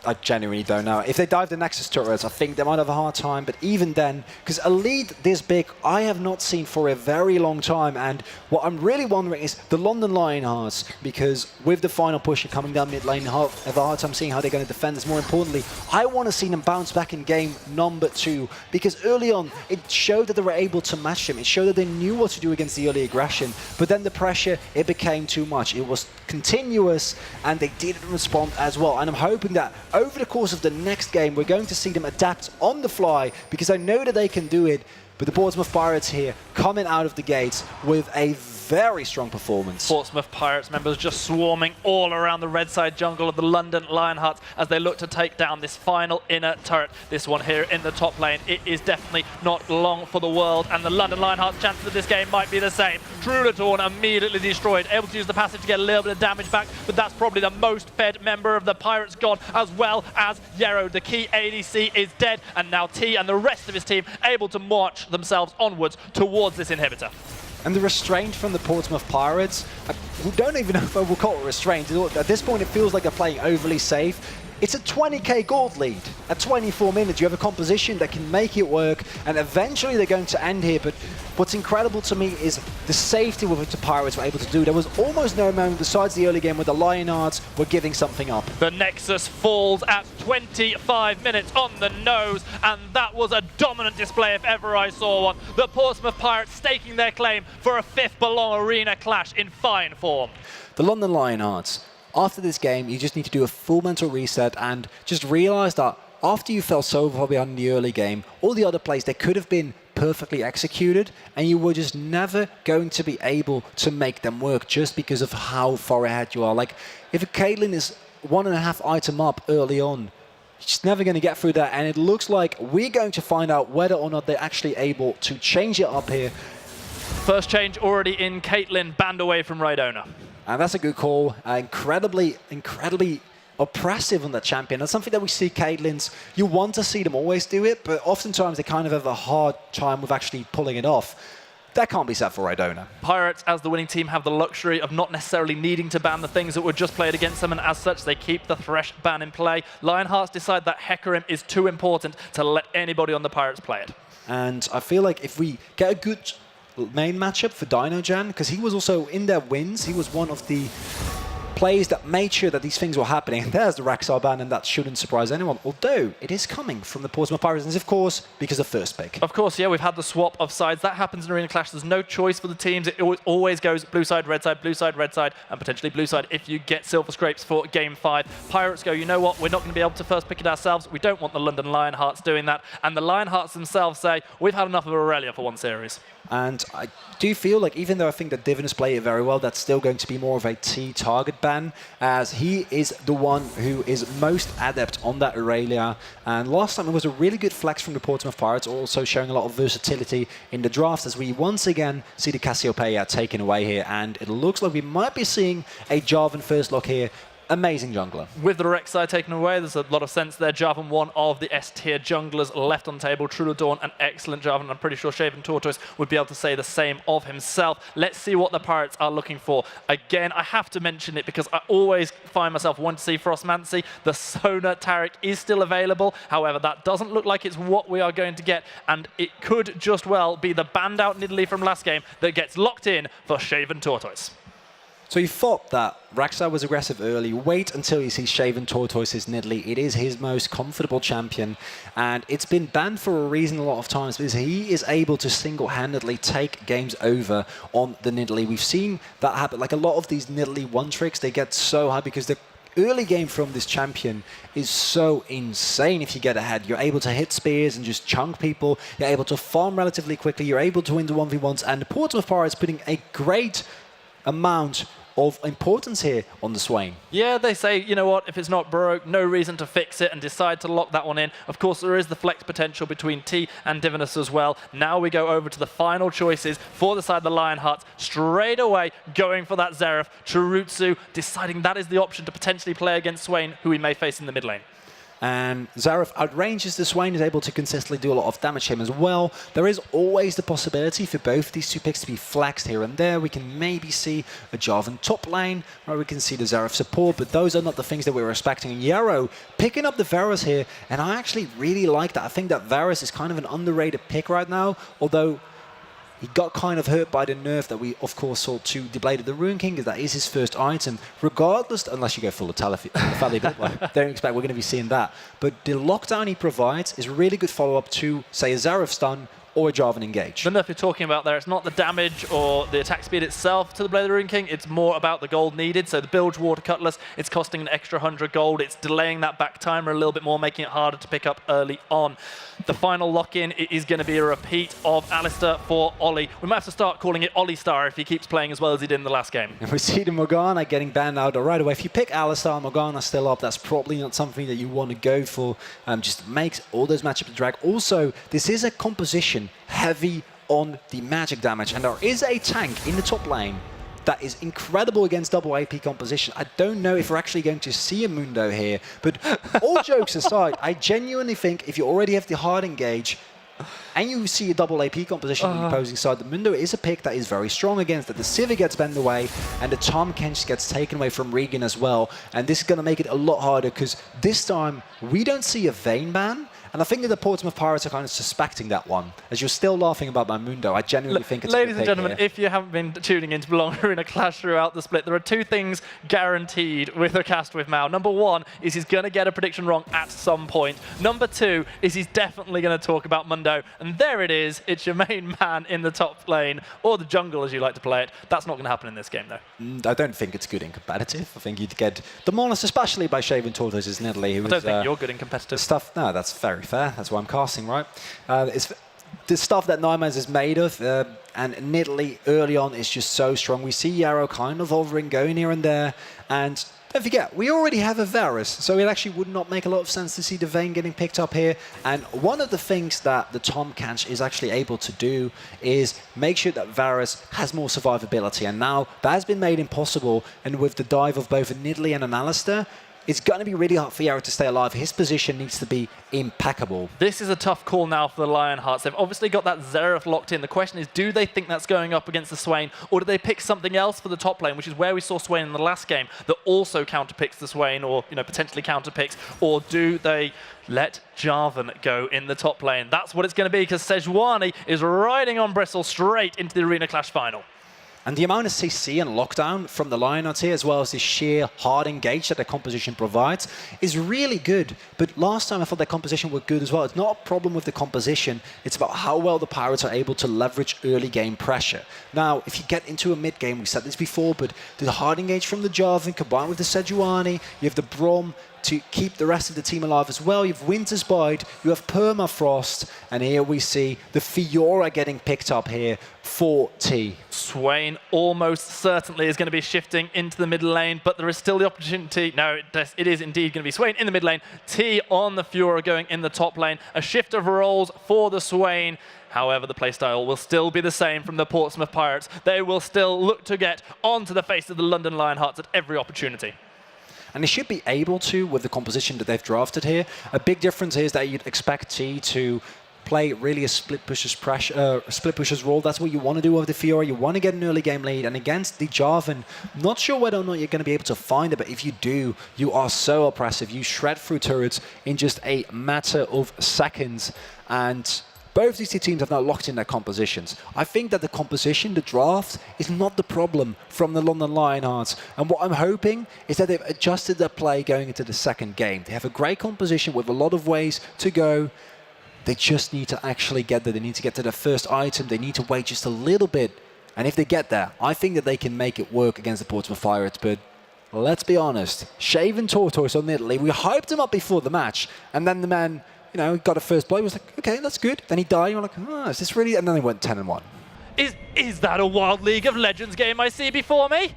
I genuinely don't know. If they dive the Nexus turrets, I think they might have a hard time, but even then, because a lead this big, I have not seen for a very long time, and what I'm really wondering is the London Lionhearts, because with the final pusher coming down mid lane, I have a hard time seeing how they're going to defend this. More importantly, I want to see them bounce back in game number 2, because early on, it showed that they were able to match them. It showed that they knew what to do against the early aggression, but then the pressure, it became too much. It was continuous, and they didn't respond as well, and I'm hoping that over the course of the next game, we're going to see them adapt on the fly, because I know that they can do it. But the Portsmouth Pirates here coming out of the gates with a very strong performance. Portsmouth Pirates members just swarming all around the red side jungle of the London Lionhearts as they look to take down this final inner turret. This one here in the top lane. It is definitely not long for the world, and the London Lionhearts' chances of this game might be the same. Trulodorn immediately destroyed, able to use the passage to get a little bit of damage back, but that's probably the most fed member of the Pirates god, as well as Yero. The key ADC is dead, and now T and the rest of his team able to march themselves onwards towards this inhibitor. And the restraint from the Portsmouth Pirates, we don't even know if I will call it restraint. At this point, it feels like they're playing overly safe. It's a 20k gold lead. At 24 minutes, you have a composition that can make it work, and eventually they're going to end here. But what's incredible to me is the safety with which the Pirates were able to do. There was almost no moment besides the early game where the Lionhearts were giving something up. The Nexus falls at 25 minutes on the nose, and that was a dominant display if ever I saw one. The Portsmouth Pirates staking their claim for a 5th Belong Arena clash in fine form. The London Lionhearts, after this game, you just need to do a full mental reset and just realize that after you fell so far behind in the early game, all the other plays, they could have been perfectly executed, and you were just never going to be able to make them work just because of how far ahead you are. Like, if a Caitlyn is 1.5 item up early on, you're just never going to get through that, and it looks like we're going to find out whether or not they're actually able to change it up here. First change already in, Caitlyn banned away from Rhydona. And that's a good call. Incredibly oppressive on the champion. That's something that we see Caitlyn's. You want to see them always do it, but oftentimes they kind of have a hard time with actually pulling it off. That can't be said for Rhydona. Pirates, as the winning team, have the luxury of not necessarily needing to ban the things that were just played against them, and as such, they keep the Thresh ban in play. Lionhearts decide that Hecarim is too important to let anybody on the Pirates play it. And I feel like if we get a good main matchup for Dinojan, because he was also in their wins, he was one of the players that made sure that these things were happening. And there's the Raxar ban, and that shouldn't surprise anyone, although it is coming from the Portsmouth Pirates, and of course, because of first pick. Of course, yeah, we've had the swap of sides. That happens in Arena Clash. There's no choice for the teams. It always goes blue side, red side, and potentially blue side if you get silver scrapes for Game 5. Pirates go, you know what, we're not going to be able to first pick it ourselves. We don't want the London Lionhearts doing that. And the Lionhearts themselves say, we've had enough of Aurelia for one series. And I do feel like, even though I think that Divinus play it very well, that's still going to be more of a T target ban, as he is the one who is most adept on that Aurelia. And last time it was a really good flex from the Portsmouth Pirates, also showing a lot of versatility in the draft, as we once again see the Cassiopeia taken away here. And it looks like we might be seeing a Jarvan first lock here. Amazing jungler. With the Rek'Sai taken away, there's a lot of sense there. Jarvan, one of the S-tier junglers left on the table. Trulodorn, an excellent Jarvan. I'm pretty sure Shaven Tortoise would be able to say the same of himself. Let's see what the Pirates are looking for. Again, I have to mention it because I always find myself wanting to see Frostmancy. The Sona Taric is still available. However, that doesn't look like it's what we are going to get, and it could just well be the banned out Nidalee from last game that gets locked in for Shaven Tortoise. So you thought that Raxar was aggressive early. Wait until you see Shaven Tortoise's Nidalee. It is his most comfortable champion, and it's been banned for a reason a lot of times, because he is able to single-handedly take games over on the Nidalee. We've seen that happen. Like, a lot of these Nidalee one-tricks, they get so high because the early game from this champion is so insane. If you get ahead, you're able to hit spears and just chunk people. You're able to farm relatively quickly. You're able to win the 1v1s, and the Portsmouth Pirates putting a great amount of importance here on the Swain. Yeah, they say, you know what, if it's not broke, no reason to fix it, and decide to lock that one in. Of course, there is the flex potential between T and Divinus as well. Now we go over to the final choices for the side of the Lionhearts. Straight away, going for that Xerath. Chirutsu deciding that is the option to potentially play against Swain, who we may face in the mid lane. And Xerath outranges the Swain, is able to consistently do a lot of damage to him as well. There is always the possibility for both these two picks to be flexed here and there. We can maybe see a Jarvan top lane, or we can see the Xerath support, but those are not the things that we were expecting. And Yarrow picking up the Varus here, and I actually really like that. I think that Varus is kind of an underrated pick right now, although he got kind of hurt by the nerf that we, of course, saw to the Blade of the Ruin King, as that is his first item. Regardless, unless you go full of Lethality, don't expect we're going to be seeing that. But the lockdown he provides is a really good follow-up to, say, a Xerath stun or a Jarvan engage. The nerf you're talking about there, it's not the damage or the attack speed itself to the Blade of the Ruin King, it's more about the gold needed. So the Bilge Water Cutlass, it's costing an extra 100 gold, it's delaying that back timer a little bit more, making it harder to pick up early on. The final lock-in is going to be a repeat of Alistair for Ollie. We might have to start calling it Ollie Star if he keeps playing as well as he did in the last game. And we see the Morgana getting banned out right away. If you pick Alistair and Morgana still up, that's probably not something that you want to go for. Just makes all those matchups drag. Also, this is a composition heavy on the magic damage, and there is a tank in the top lane that is incredible against double AP composition. I don't know if we're actually going to see a Mundo here, but all jokes aside, I genuinely think if you already have the hard engage, And you see a double AP composition on the opposing side. The Mundo is a pick that is very strong against that. The Civi gets bent away, and the Tom Kench gets taken away from Regan as well. And this is going to make it a lot harder, because this time we don't see a Vayne ban. And I think that the Portsmouth Pirates are kind of suspecting that one. As you're still laughing about my Mundo, I genuinely think it's a good Ladies and pick gentlemen, here. if you haven't been tuning into Belong Arena Clash throughout the split, there are two things guaranteed with a cast with Mao. Number one is he's going to get a prediction wrong at some point. Number two is he's definitely going to talk about Mundo. And there it is. It's your main man in the top lane, or the jungle as you like to play it. That's not going to happen in this game, though. I don't think it's good in competitive. I think you'd get demolished, especially by Shaven Tortoise's Nidalee. I don't think you're good in competitive. Stuff. No, that's very fair. That's why I'm casting, right? It's the stuff that Nymans is made of, and Nidalee early on is just so strong. We see Yarrow kind of hovering, going here and there, and don't forget, we already have a Varus, so it actually would not make a lot of sense to see the Vayne getting picked up here. And one of the things that the Tom Kench is actually able to do is make sure that Varus has more survivability, and now that has been made impossible, and with the dive of both a Nidalee and an Alistair, it's going to be really hard for Yarrow to stay alive. His position needs to be impeccable. This is a tough call now for the Lionhearts. They've obviously got that Xerath locked in. The question is, do they think that's going up against the Swain, or do they pick something else for the top lane, which is where we saw Swain in the last game, that also counterpicks the Swain, or potentially counterpicks, or do they let Jarvan go in the top lane? That's what it's going to be, because Sejuani is riding on Bristle straight into the Arena Clash final. And the amount of CC and lockdown from the Lionhearts here, as well as the sheer hard engage that the composition provides, is really good. But last time I thought that composition was good as well. It's not a problem with the composition. It's about how well the Pirates are able to leverage early game pressure. Now, if you get into a mid game, we said this before, but the hard engage from the Jarvan combined with the Sejuani, you have the Brom to keep the rest of the team alive as well. You have Winter's Bite, you have Permafrost, and here we see the Fiora getting picked up here for T. Swain almost certainly is going to be shifting into the mid lane, but there is still the opportunity. No, it is indeed going to be Swain in the mid lane. T on the Fiora going in the top lane. A shift of roles for the Swain. However, the playstyle will still be the same from the Portsmouth Pirates. They will still look to get onto the face of the London Lionhearts at every opportunity. And they should be able to with the composition that they've drafted here. A big difference is that you'd expect T to play really a split pusher's role. That's what you want to do with the Fiora. You want to get an early game lead. And against the Jarvan, not sure whether or not you're going to be able to find it, but if you do, you are so oppressive. You shred through turrets in just a matter of seconds. And both these two teams have now locked in their compositions. I think that the composition, the draft, is not the problem from the London Lionhearts. And what I'm hoping is that they've adjusted their play going into the second game. They have a great composition with a lot of ways to go. They just need to actually get there. They need to get to their first item. They need to wait just a little bit. And if they get there, I think that they can make it work against the Portsmouth Pirates. But let's be honest, Shaven Tortoise on Nidalee, we hyped him up before the match. And then the man, got a first play, was like, okay, that's good. Then he died, and we're like, oh, is this really? And then they went 10-1. Is that a Wild League of Legends game I see before me?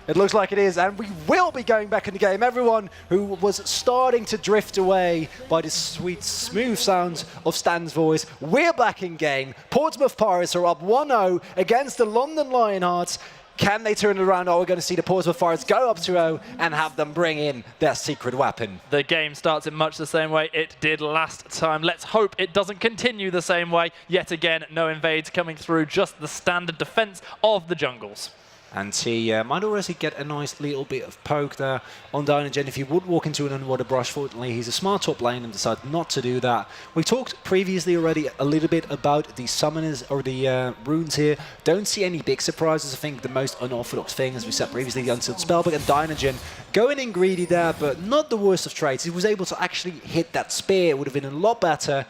It looks like it is, and we will be going back in the game. Everyone who was starting to drift away by the sweet, smooth sounds of Stan's voice, we're back in game. Portsmouth Pirates are up 1-0 against the London Lionhearts. Can they turn it around, or we're going to see the Portsmouth Pirates go up 2-0 and have them bring in their secret weapon? The game starts in much the same way it did last time. Let's hope it doesn't continue the same way. Yet again, no invades coming through, just the standard defense of the jungles. And he might already get a nice little bit of poke there on Dynagen if he would walk into an underwater brush. Fortunately, he's a smart top lane and decided not to do that. We talked previously already a little bit about the summoners or the runes here. Don't see any big surprises. I think the most unorthodox thing, as we said previously, the Unsealed Spellbook and Dynagen going in greedy there, but not the worst of trades. He was able to actually hit that spear. It would have been a lot better.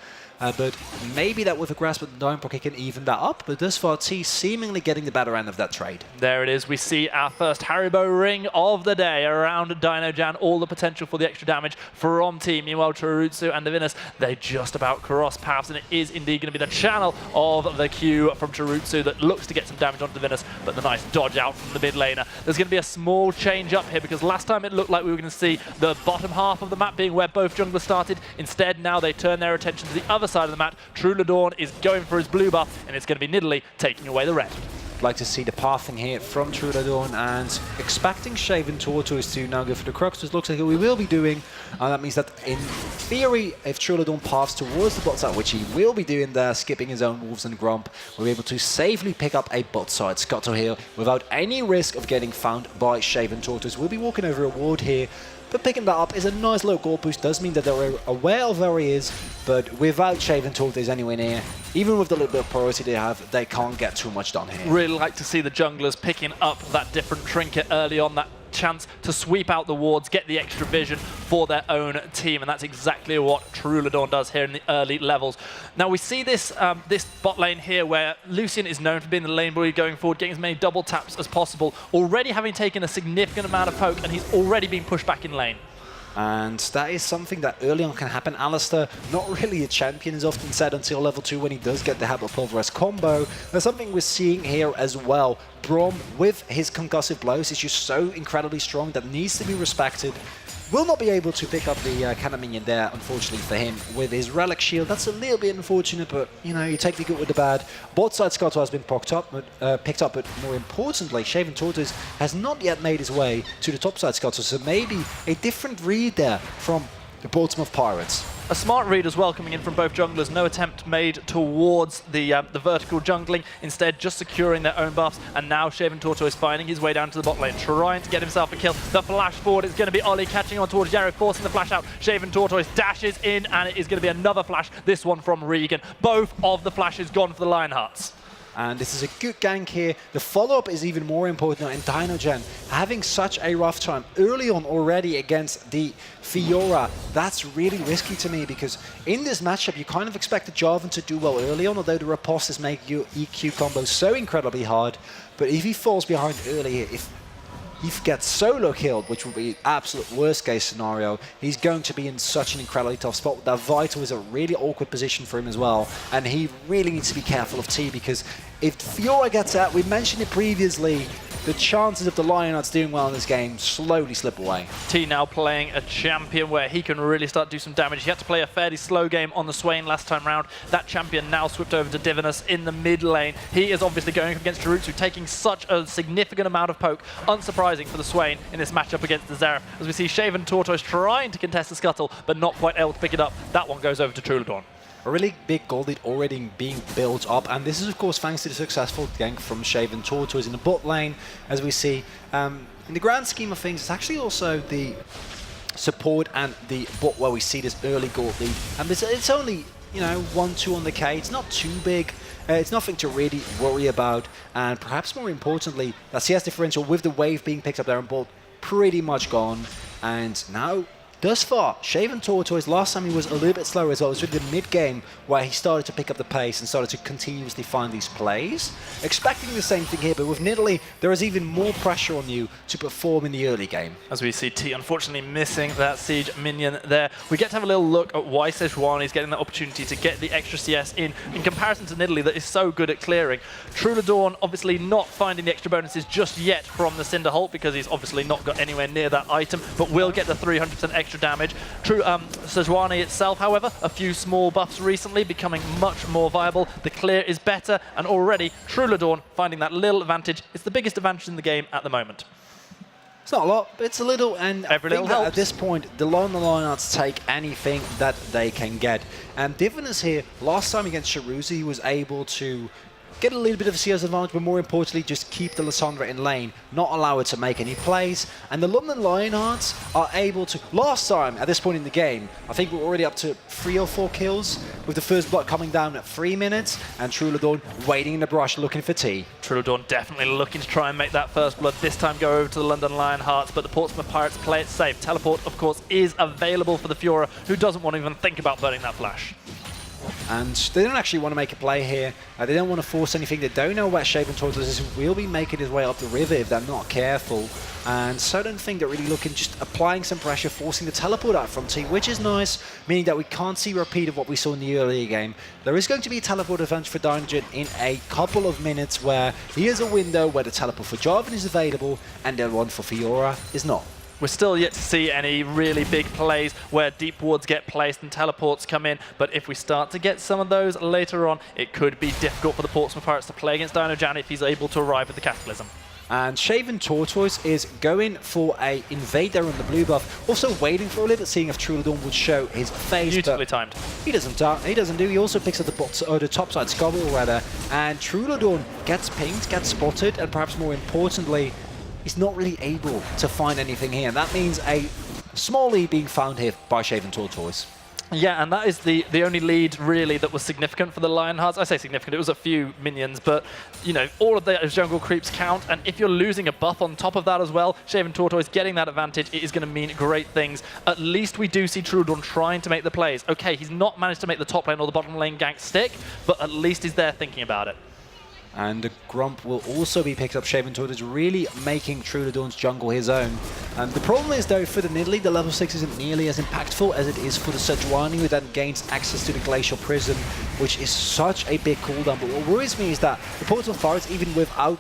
But maybe that with a grasp of the Dying Proc, he can even that up. But thus far, T seemingly getting the better end of that trade. There it is. We see our first Haribo ring of the day around Dinojan. All the potential for the extra damage from T. Meanwhile, Chirutsu and Divinus, they just about cross paths. And it is indeed going to be the channel of the Q from Chirutsu that looks to get some damage onto Divinus. But the nice dodge out from the mid laner. There's going to be a small change up here because last time it looked like we were going to see the bottom half of the map being where both junglers started. Instead, now they turn their attention to the other side of the map. True Ladorn is going for his blue buff, and it's going to be Nidalee taking away the red. like to see the pathing here from Trulodon, and expecting Shaven Tortoise to now go for the Crux, which looks like we will be doing. And that means that in theory, if Trulodon paths towards the bot side, which he will be doing there, skipping his own Wolves and Grump, we're able to safely pick up a bot side Scuttle here without any risk of getting found by Shaven Tortoise. We'll be walking over a ward here, but picking that up is a nice little goal boost. Does mean that they're aware of where he is, but without Shaven Tortoise anywhere near, even with the little bit of priority they have, they can't get too much done here. Really like to see the junglers picking up that different trinket early on, that chance to sweep out the wards, get the extra vision for their own team, and that's exactly what Trulodon does here in the early levels. Now we see this this bot lane here where Lucian is known for being the lane boy, going forward, getting as many double taps as possible, already having taken a significant amount of poke, and he's already been pushed back in lane. And that is something that early on can happen. Alistair, not really a champion, is often said, until level 2 when he does get the Habit Pulverize combo. There's something we're seeing here as well. Braum, with his concussive blows, is just so incredibly strong that needs to be respected. Will not be able to pick up the cannon minion there, unfortunately for him, with his Relic Shield. That's a little bit unfortunate, but, you know, you take the good with the bad. Bot side Scuttle has been picked up, but more importantly, Shaven Tortoise has not yet made his way to the top side Scuttle, so maybe a different read there from the Portsmouth Pirates. A smart read as well coming in from both junglers. No attempt made towards the vertical jungling, instead just securing their own buffs. And now Shaven Tortoise finding his way down to the bot lane, trying to get himself a kill. The flash forward is going to be Ollie catching on towards Yarrow, forcing the flash out. Shaven Tortoise dashes in, and it is going to be another flash, this one from Regan. Both of the flashes gone for the Lionhearts. And this is a good gank here. The follow-up is even more important now, and Dinogen having such a rough time early on already against the Fiora. That's really risky to me, because in this matchup you kind of expect the Jarvan to do well early on, although the Ripostas make your EQ combo so incredibly hard. But if he falls behind early, if he gets solo killed, which would be absolute worst case scenario, he's going to be in such an incredibly tough spot. That Vital is a really awkward position for him as well, and he really needs to be careful of T, because if Fiora gets out, we mentioned it previously, the chances of the Lionhearts doing well in this game slowly slip away. T now playing a champion where he can really start to do some damage. He had to play a fairly slow game on the Swain last time round. That champion now swept over to Divinus in the mid lane. He is obviously going up against Jirutsu, taking such a significant amount of poke. Unsurprising for the Swain in this matchup against the Xerath, as we see Shaven Tortoise trying to contest the Scuttle, but not quite able to pick it up. That one goes over to Trulodon. A really big gold lead already being built up, and this is of course thanks to the successful gank from Shaven Tortoise in the bot lane, as we see. In the grand scheme of things, it's actually also the support and the bot where we see this early gold lead, and it's only, you know, 1-2 on the K. It's not too big. It's nothing to really worry about, and perhaps more importantly, that CS differential with the wave being picked up there on bot pretty much gone, and now thus far, Shaven Tortoise, last time he was a little bit slower as well. It was with the mid-game where he started to pick up the pace and started to continuously find these plays. Expecting the same thing here, but with Nidalee, there is even more pressure on you to perform in the early game. As we see T unfortunately missing that siege minion there. We get to have a little look at why Sejuani is getting the opportunity to get the extra CS in comparison to Nidalee that is so good at clearing. Trulodon obviously not finding the extra bonuses just yet from the Cinderholt, because he's obviously not got anywhere near that item, but will get the 300% extra damage. Sejuani itself, however, a few small buffs recently, becoming much more viable. The clear is better, and already Trulodon finding that little advantage. It's the biggest advantage in the game at the moment. It's not a lot, but it's a little, and every I think little that helps. At this point, the Lionhearts take anything that they can get. And Divinus here, last time against Sharuzi, he was able to get a little bit of a CS advantage, but more importantly, just keep the Lissandra in lane, not allow her to make any plays. And the London Lionhearts are able to, last time at this point in the game, I think we're already up to 3 or 4 kills, with the first block coming down at 3 minutes, and Trulodon waiting in the brush looking for T. Trulodon definitely looking to try and make that first blood, this time go over to the London Lionhearts, but the Portsmouth Pirates play it safe. Teleport, of course, is available for the Fiora, who doesn't want to even think about burning that flash. And they don't actually want to make a play here. They don't want to force anything. They don't know where Shaven Tortoise is. Will be making his way up the river if they're not careful. And so I don't think they're really looking, just applying some pressure, forcing the teleport out from T, which is nice, meaning that we can't see a repeat of what we saw in the earlier game. There is going to be a teleport advantage for Dinogen in a couple of minutes, where he has a window where the teleport for Jarvan is available and the one for Fiora is not. We're still yet to see any really big plays where deep wards get placed and teleports come in, but if we start to get some of those later on, it could be difficult for the Portsmouth Pirates to play against Dinojan if he's able to arrive at the Cataclysm. And Shaven Tortoise is going for a invade there on the blue buff. Also waiting for a little bit, seeing if Trulodon would show his face. Beautifully timed. He doesn't do. He also picks up the top side Scobble rather. And Trulodon gets pinged, gets spotted, and perhaps more importantly, he's not really able to find anything here. And that means a small lead being found here by Shaven Tortoise. Yeah, and that is the only lead really that was significant for the Lionhearts. I say significant, it was a few minions, but you know, all of those jungle creeps count, and if you're losing a buff on top of that as well, Shaven Tortoise getting that advantage, it is going to mean great things. At least we do see Trulodon trying to make the plays. Okay, he's not managed to make the top lane or the bottom lane gank stick, but at least he's there thinking about it. And the Grump will also be picked up. Shaven Tortoise really making Trulodon's jungle his own. The problem is, though, for the Nidalee, the level 6 isn't nearly as impactful as it is for the Sejuani, who then gains access to the Glacial Prison, which is such a big cooldown. But what worries me is that the Portsmouth Pirates, even without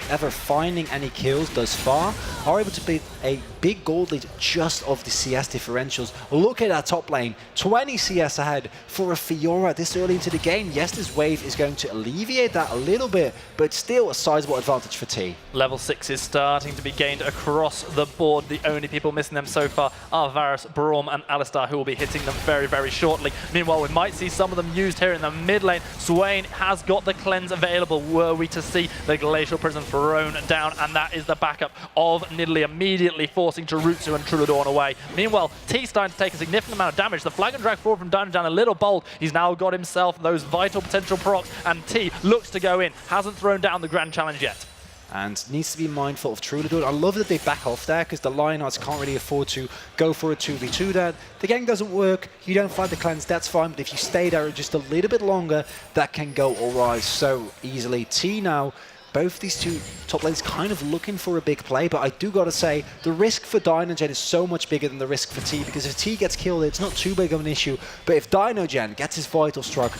ever finding any kills thus far, are able to beat a big gold lead just of the CS differentials. Look at that top lane, 20 CS ahead for a Fiora this early into the game. Yes, this wave is going to alleviate that a little bit, but still a sizable advantage for T. Level 6 is starting to be gained across the board. The only people missing them so far are Varus, Braum, and Alistar, who will be hitting them very, very shortly. Meanwhile, we might see some of them used here in the mid lane. Swain has got the cleanse available, were we to see the Glacial Prison thrown down, and that is the backup of Nidalee, immediately forcing Tarutsu and Trulodon away. Meanwhile, T starting to take a significant amount of damage. The flag and drag forward from Dinojan a little bold. He's now got himself those vital potential procs, and T looks to go in. Hasn't thrown down the grand challenge yet. And needs to be mindful of Trulodon. I love that they back off there, because the Lionhearts can't really afford to go for a 2v2 there. The gang doesn't work, you don't find the cleanse, that's fine, but if you stay there just a little bit longer, that can go alright so easily. T now, both these two top lanes kind of looking for a big play, but I do gotta say, the risk for Dinojan is so much bigger than the risk for T, because if T gets killed, it's not too big of an issue, but if Dinojan gets his Vital struck,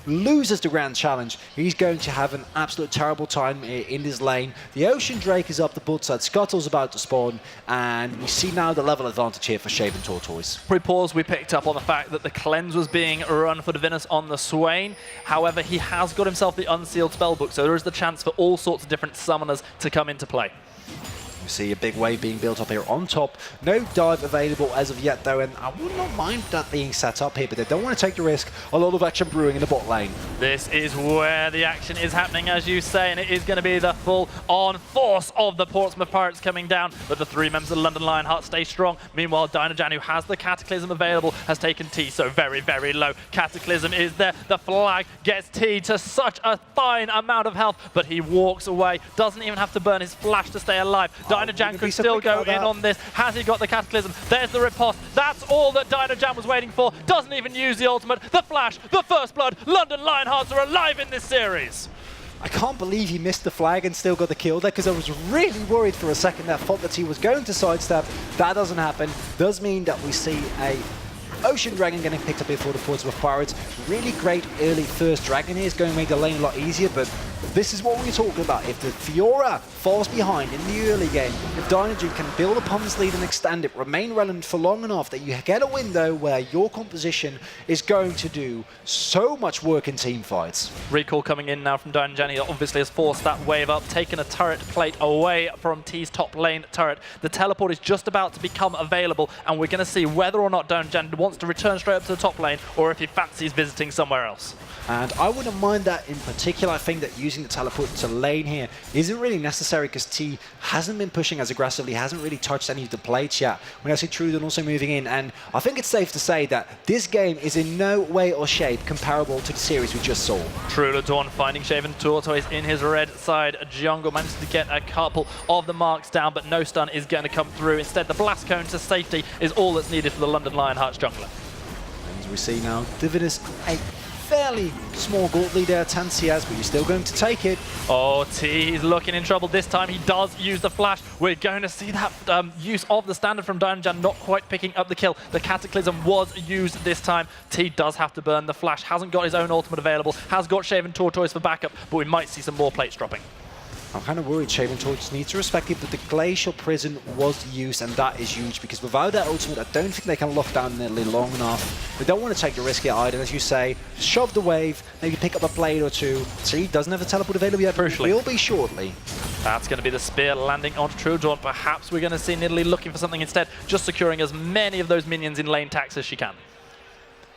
loses the grand challenge, he's going to have an absolute terrible time in this lane. The Ocean Drake is up the bot side, Scuttle's about to spawn, and we see now the level advantage here for Shaven Tortoise. Pre-pause, we picked up on the fact that the cleanse was being run for Divinus on the Swain. However, he has got himself the unsealed spellbook, so there is the chance for all sorts of different summoners to come into play. We see a big wave being built up here on top. No dive available as of yet, though, and I would not mind that being set up here, but they don't want to take the risk. A lot of action brewing in the bot lane. This is where the action is happening, as you say, and it is going to be the full-on force of the Portsmouth Pirates coming down, but the three members of the London Lionhearts stay strong. Meanwhile, Dinojan, who has the Cataclysm available, has taken T so very, very low. Cataclysm is there. The flag gets T to such a fine amount of health, but he walks away. Doesn't even have to burn his flash to stay alive. Dinojan could still go in on this. Has he got the Cataclysm? There's the riposte. That's all that Dinojan was waiting for. Doesn't even use the ultimate. The flash, the first blood. London Lionhearts are alive in this series. I can't believe he missed the flag and still got the kill there, because I was really worried for a second there. Thought that he was going to sidestep. That doesn't happen. Does mean that we see a Ocean Dragon getting picked up here for the Portsmouth Pirates. Really great early first Dragon here. Is going to make the lane a lot easier, but this is what we're talking about. If the Fiora falls behind in the early game, if Dinojan can build upon this lead and extend it, remain relevant for long enough that you get a window where your composition is going to do so much work in team fights. Recall coming in now from Dinojan. He obviously has forced that wave up, taken a turret plate away from T's top lane turret. The teleport is just about to become available, and we're going to see whether or not Dinojan wants to return straight up to the top lane, or if he fancies visiting somewhere else. And I wouldn't mind that in particular. I think that using the teleport to lane here isn't really necessary, because T hasn't been pushing as aggressively, hasn't really touched any of the plates yet. When I see Trulodon also moving in, and I think it's safe to say that this game is in no way or shape comparable to the series we just saw. Trulodon finding Shaven Tortoise in his red side jungle, manages to get a couple of the marks down, but no stun is going to come through. Instead, the blast cone to safety is all that's needed for the London Lionhearts jungler. And as we see now, Divinus, a fairly small gold lead there, 10 CS, but you're still going to take it. Oh, T is looking in trouble this time. He does use the flash. We're going to see that use of the standard from Dinojan not quite picking up the kill. The Cataclysm was used this time. T does have to burn the flash. Hasn't got his own ultimate available. Has got Shaven Tortoise for backup, but we might see some more plates dropping. I'm kind of worried Shaven Torch needs to respect it, but the Glacial Prison was used, and that is huge, because without that ultimate, I don't think they can lock down Nidalee long enough. They don't want to take the risk here either, as you say, shove the wave, maybe pick up a blade or two. See, doesn't have a teleport available yet, but will be shortly. That's going to be the spear landing onto Trudorn. Perhaps we're going to see Nidalee looking for something instead, just securing as many of those minions in lane tax as she can.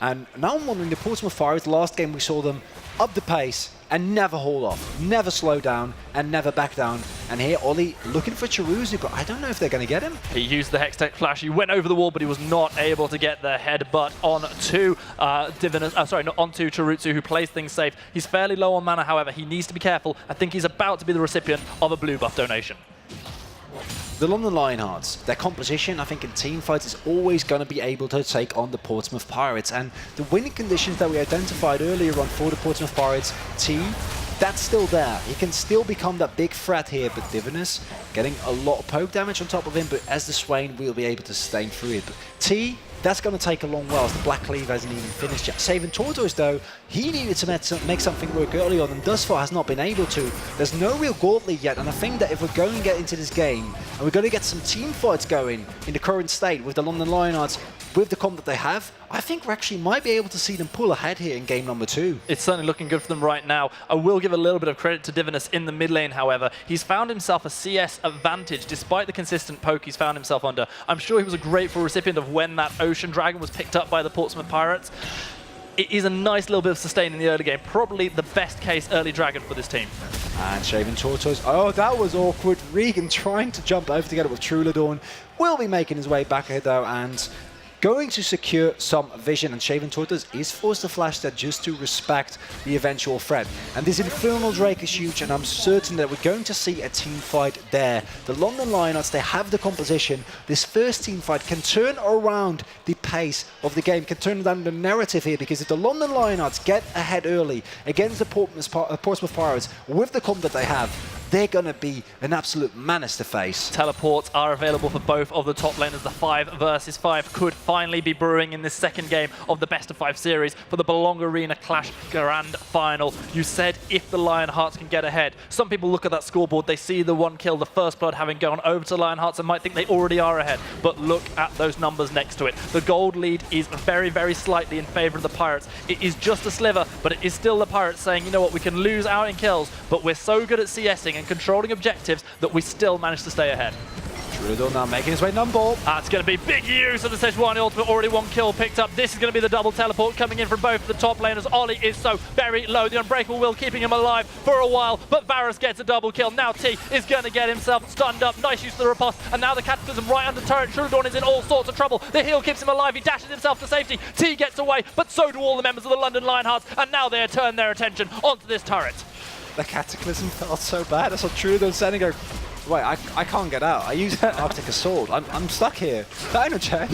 And now I'm wondering, the Portsmouth Pirates, last game we saw them up the pace and never hold off, never slow down, and never back down. And here, Ollie looking for Chiruzu, but I don't know if they're going to get him. He used the Hextech Flash, he went over the wall, but he was not able to get the headbutt onto onto Chirutsu, who plays things safe. He's fairly low on mana, however, he needs to be careful. I think he's about to be the recipient of a blue buff donation. The London Lionhearts, their composition, I think, in team fights is always going to be able to take on the Portsmouth Pirates. And the winning conditions that we identified earlier on for the Portsmouth Pirates, T, that's still there. He can still become that big threat here, but Divinus getting a lot of poke damage on top of him, but as the Swain, we'll be able to sustain through it. But T, that's going to take a long while, as the Black Cleave hasn't even finished yet. Saving Tortoise, though, he needed to make something work early on, and thus far has not been able to. There's no real Gold Lead yet, and I think that if we're going to get into this game, and we're going to get some team fights going in the current state with the London Lionhearts, with the comp that they have, I think we actually might be able to see them pull ahead here in game number 2. It's certainly looking good for them right now. I will give a little bit of credit to Divinus in the mid lane, however. He's found himself a CS advantage, despite the consistent poke he's found himself under. I'm sure he was a grateful recipient of when that Ocean Dragon was picked up by the Portsmouth Pirates. It is a nice little bit of sustain in the early game. Probably the best case early dragon for this team. And Shaven Tortoise, oh, that was awkward. Regan trying to jump over together with Trulodorn. Will be making his way back here, though, and going to secure some vision, and Shaven Tortoise is forced to flash that just to respect the eventual threat. And this Infernal Drake is huge, and I'm certain that we're going to see a team fight there. The London Lionhearts, they have the composition. This first team fight can turn around the pace of the game, can turn down the narrative here, because if the London Lionhearts get ahead early against the Portsmouth Pirates with the comp that they have, they're going to be an absolute menace to face. Teleports are available for both of the top laners. The 5 versus 5 could finally be brewing in this second game of the best of 5 series for the Belong Arena Clash Grand Final. You said if the Lionhearts can get ahead. Some people look at that scoreboard, they see the 1 kill, the first blood having gone over to Lionhearts, and might think they already are ahead. But look at those numbers next to it. The gold lead is very, very slightly in favor of the Pirates. It is just a sliver, but it is still the Pirates saying, you know what, we can lose out in kills, but we're so good at CSing and controlling objectives that we still manage to stay ahead. Trudor now making his way number. That's going to be big use of the Sejuani ultimate. Already 1 kill picked up. This is going to be the double teleport coming in from both the top laners. Ollie is so very low. The Unbreakable Will keeping him alive for a while, but Varus gets a double kill. Now T is going to get himself stunned up. Nice use of the riposte, and now the Cataclysm right under turret. Trudorn is in all sorts of trouble. The heal keeps him alive. He dashes himself to safety. T gets away, but so do all the members of the London Lionhearts, and now they turn their attention onto this turret. The Cataclysm felt so bad. I saw Trudor standing go, wait, I can't get out. I used Arctic Assault. I'm stuck here. Dinogen,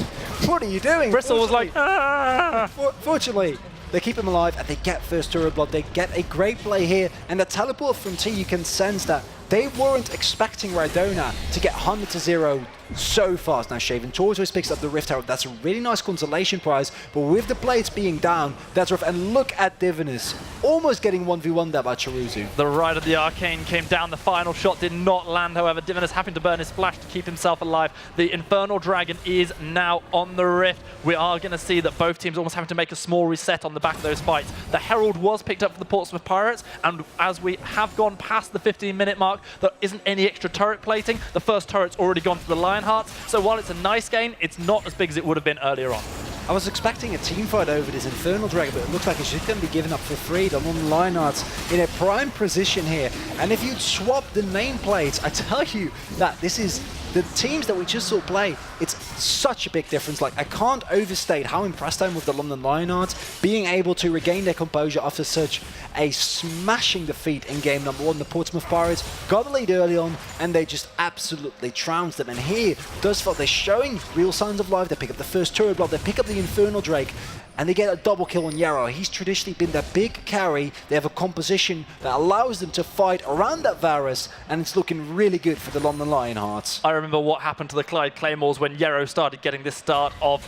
what are you doing? Bristle was like, ah! Fortunately, they keep him alive and they get first turret blood. They get a great play here, and the teleport from T, you can sense that they weren't expecting Radona to get 100 to 0 so fast. Now Shaven Tortoise picks up the Rift Arrow. That's a really nice consolation prize, but with the blades being down, that's rough. And look at Divinus, almost getting 1v1 there by Chiruzu. The Ride of the Arcane came down. The final shot did not land, however. Divinus having to burn his flash to keep himself alive. The Infernal Dragon is now on the Rift. We are going to see that both teams almost having to make a small reset on the back of those fights. The Herald was picked up for the Portsmouth Pirates, and as we have gone past the 15-minute mark, there isn't any extra turret plating. The first turret's already gone to the Lionhearts, so while it's a nice gain, it's not as big as it would have been earlier on. I was expecting a team fight over this Infernal Dragon, but it looks like it's just going to be given up for free. The London Lionhearts in a prime position here. And if you'd swap the nameplates, I tell you that this is the teams that we just saw play. It's such a big difference. Like, I can't overstate how impressed I am with the London Lionhearts being able to regain their composure after such a smashing defeat in game number 1. The Portsmouth Pirates got the lead early on, and they just absolutely trounced them. And here, thus far, they're showing real signs of life. They pick up the first turret block, they pick up the Infernal Drake, and they get a double kill on Yarrow. He's traditionally been their big carry. They have a composition that allows them to fight around that Varus, and it's looking really good for the London Lionhearts. I remember what happened to the Clyde Claymores when Yarrow started getting this start of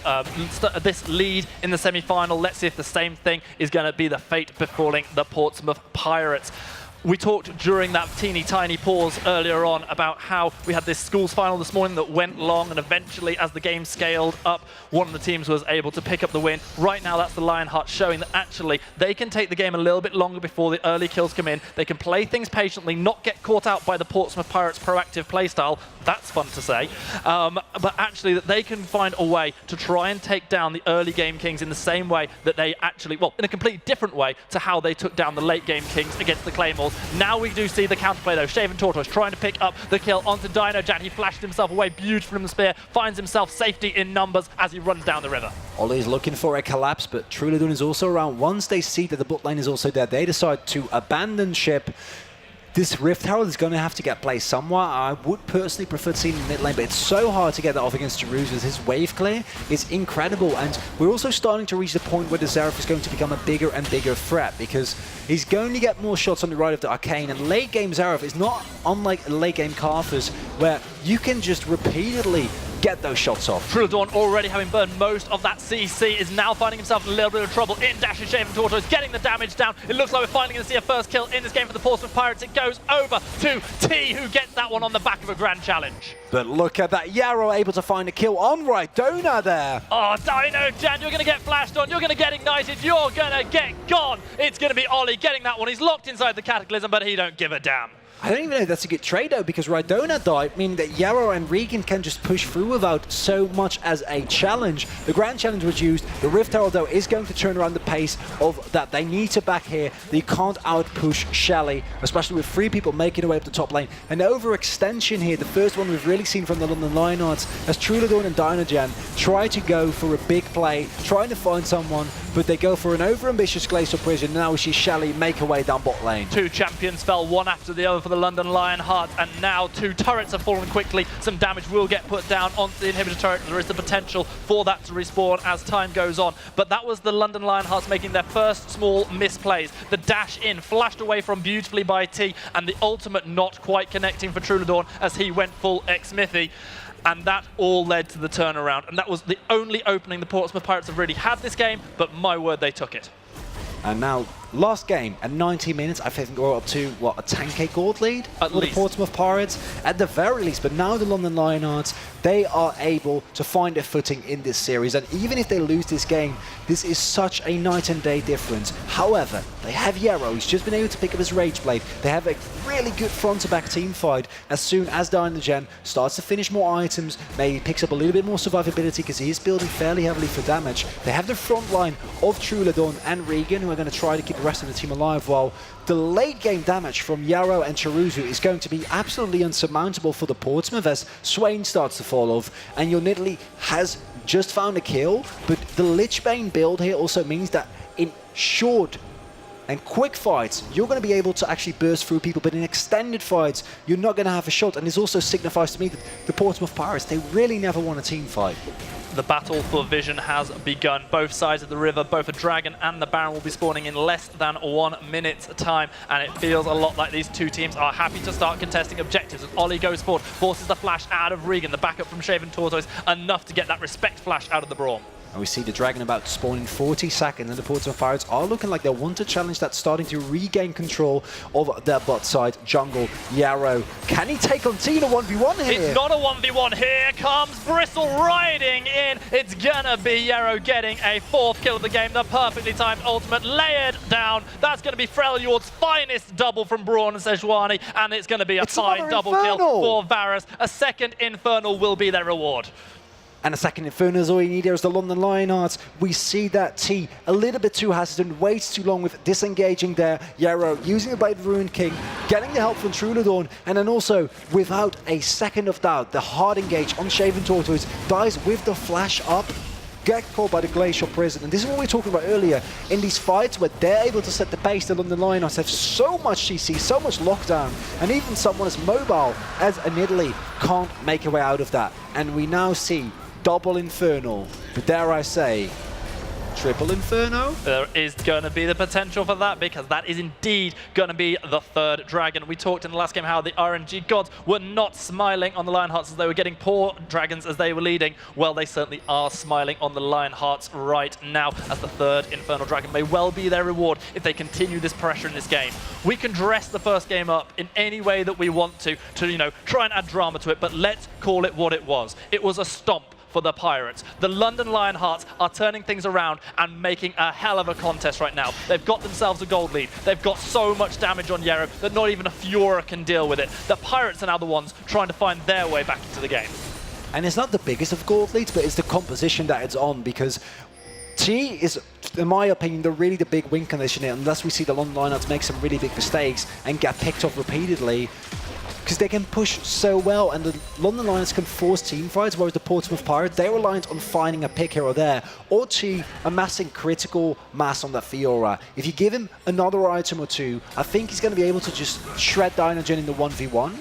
this lead in the semi-final. Let's see if the same thing is going to be the fate befalling the Portsmouth Pirates. We talked during that teeny tiny pause earlier on about how we had this schools final this morning that went long, and eventually as the game scaled up, one of the teams was able to pick up the win. Right now that's the Lionheart showing that actually they can take the game a little bit longer before the early kills come in. They can play things patiently, not get caught out by the Portsmouth Pirates proactive playstyle. That's fun to say. But actually that they can find a way to try and take down the early game Kings in the same way that they actually, well, in a completely different way to how they took down the late game Kings against the Claymores. Now we do see the counterplay though. Shaven Tortoise trying to pick up the kill onto Dinojan. He flashed himself away beautifully from the spear, finds himself safety in numbers as he runs down the river. Ollie's looking for a collapse, but Trulidun is also around. Once they see that the bot lane is also there, they decide to abandon ship. This Rift Herald is going to have to get placed somewhere. I would personally prefer to see him in mid lane, but it's so hard to get that off against Jerusalem. His wave clear is incredible, and we're also starting to reach the point where the Xerath is going to become a bigger and bigger threat, because he's going to get more shots on the right of the Arcane, and late game Xerath is not unlike late game Karthus, where you can just repeatedly get those shots off. Trulidun, already having burned most of that CC, is now finding himself in a little bit of trouble. In dashes Shaven Tortoise, getting the damage down. It looks like we're finally going to see a first kill in this game for the Portsmouth Pirates. It goes over to T, who gets that one on the back of a grand challenge. But look at that, Yarrow able to find a kill on Rhydona there. Oh, Dinojan, you're going to get flashed on, you're going to get ignited, you're going to get gone. It's going to be Ollie getting that one. He's locked inside the Cataclysm, but he don't give a damn. I don't even know if that's a good trade though, because Rhydona died, meaning that Yarrow and Regan can just push through without so much as a challenge. The Grand Challenge was used. The Rift Herald though is going to turn around the pace of that. They need to back here. They can't out-push Shelly, especially with 3 people making their way up the top lane. An overextension here, the first one we've really seen from the London Lionhearts, as Trulidun and Dinojan try to go for a big play, trying to find someone, but they go for an over-ambitious Glacial Prison. Now we see Shelly make her way down bot lane. 2 champions fell, one after the other for the London Lionheart, and now 2 turrets have fallen quickly. Some damage will get put down onto the inhibitor turret. There is the potential for that to respawn as time goes on. But that was the London Lionhearts making their first small misplays. The dash in flashed away from beautifully by T, and the ultimate not quite connecting for Trulidun as he went full ex-Smithy. And that all led to the turnaround. And that was the only opening the Portsmouth Pirates have really had this game, but my word, they took it. And now, last game, at 90 minutes, I think we're up to, what, a 10k gold lead? At for least. the Portsmouth Pirates? At the very least, but now the London Lionhearts, they are able to find their footing in this series. And even if they lose this game, this is such a night and day difference. However, they have Yarrow, who's just been able to pick up his Rage Blade. They have a really good front-to-back team fight as soon as Dinojan starts to finish more items, maybe picks up a little bit more survivability because he is building fairly heavily for damage. They have the front line of Trulidun and Regan, who are going to try to keep the rest of the team alive, while the late game damage from Yarrow and Chiruzu is going to be absolutely unsurmountable for the Portsmouth as Swain starts to fall off, and your Nidalee has just found a kill, but the Lichbane build here also means that in short and quick fights, you're going to be able to actually burst through people, but in extended fights, you're not going to have a shot. And this also signifies to me that the Portsmouth Pirates, they really never won a team fight. The battle for vision has begun. Both sides of the river, both a dragon and the Baron will be spawning in less than 1 minute's time, and it feels a lot like these 2 teams are happy to start contesting objectives. As Ollie goes forward, forces the flash out of Regan, the backup from Shaven Tortoise, enough to get that respect flash out of the Brawl. And we see the Dragon about to spawn in 40 seconds, and the Portsmouth Pirates are looking like they want to challenge that, starting to regain control of their bot side. Jungle, Yarrow, can he take on Tina 1v1 here? It's not a 1v1, here comes Bristle riding in. It's gonna be Yarrow getting a 4th kill of the game, the perfectly timed ultimate layered down. That's gonna be Freljord's finest double from Braun and Sejuani, and it's gonna be a fine double kill for Varus. A 2nd Infernal will be their reward. And a 2nd Inferno is all you need here is the London Lionhearts. We see that T a little bit too hesitant, waits too long with disengaging there. Yarrow using the Blade of Ruined King, getting the help from Trulidun, and then also, without a second of doubt, the hard engage on Shaven Tortoise dies with the flash up. Get caught by the Glacial Prison, and this is what we were talking about earlier. In these fights where they're able to set the pace, the London Lionhearts have so much CC, so much lockdown, and even someone as mobile as a Nidalee can't make a way out of that. And we now see double Infernal, but dare I say, triple Inferno? There is going to be the potential for that, because that is indeed going to be the third dragon. We talked in the last game how the RNG gods were not smiling on the Lionhearts as they were getting poor dragons as they were leading. Well, they certainly are smiling on the Lionhearts right now, as the third Infernal Dragon may well be their reward if they continue this pressure in this game. We can dress the first game up in any way that we want to try and add drama to it, but let's call it what it was. It was a stomp for the Pirates. The London Lionhearts are turning things around and making a hell of a contest right now. They've got themselves a gold lead. They've got so much damage on Yarrow that not even a Fiora can deal with it. The Pirates are now the ones trying to find their way back into the game. And it's not the biggest of gold leads, but it's the composition that it's on, because T is, in my opinion, really the big win condition here, unless we see the London Lionhearts make some really big mistakes and get picked off repeatedly, because they can push so well, and the London Lions can force team fights, whereas the Portsmouth Pirates, they're reliant on finding a pick here or there, or Chi amassing critical mass on that Fiora. If you give him another item or two, I think he's going to be able to just shred Dinogen in the 1v1.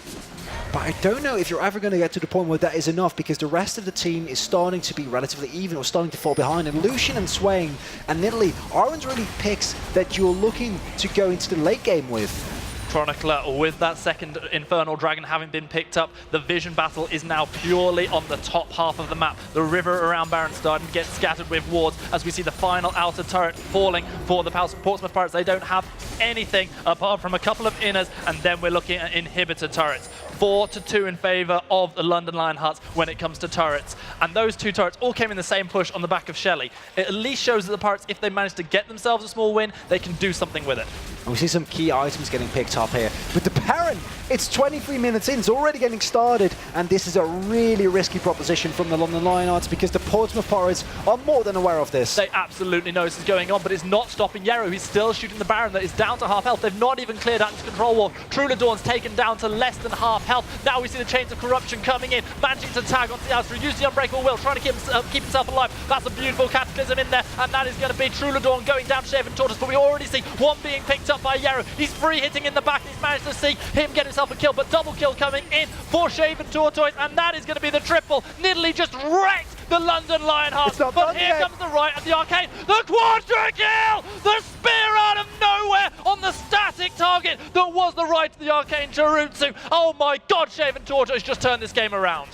But I don't know if you're ever going to get to the point where that is enough, because the rest of the team is starting to be relatively even or starting to fall behind. And Lucian and Swain and Nidalee aren't really picks that you're looking to go into the late game with. Chronicler, with that second Infernal Dragon having been picked up, the vision battle is now purely on the top half of the map. The river around Baron starting to get scattered with wards as we see the final outer turret falling for the Portsmouth Pirates. They don't have anything apart from a couple of inners, and then we're looking at inhibitor turrets. 4-2 in favour of the London Lionhearts when it comes to turrets. And those two turrets all came in the same push on the back of Shelley. It at least shows that the Pirates, if they manage to get themselves a small win, they can do something with it. And we see some key items getting picked up here. But the Baron, it's 23 minutes in, it's already getting started, and this is a really risky proposition from the London Lionhearts, because the Portsmouth Pirates are more than aware of this. They absolutely know this is going on, but it's not stopping Yarrow. He's still shooting the Baron that is down to half health. They've not even cleared out his control wall. Truladawn's taken down to less than half health. Now we see the Chains of Corruption coming in, managing to tag onto the outside, use the Unbreakable Will, trying to keep himself alive. That's a beautiful Cataclysm in there, and that is going to be Truladawn going down to Shaven Tortoise, but we already see one being picked up by Yarrow. He's free hitting in the back. He's managed to see him get himself a kill, but double kill coming in for Shaven Tortoise, and that is going to be the triple. Nidalee just wrecked the London Lionhearts, but here comes the right of the Arcane. The Quadra kill! The spear out of nowhere on the static target that was the right of the Arcane Jarutsu. Oh my god, Shaven Tortoise just turned this game around.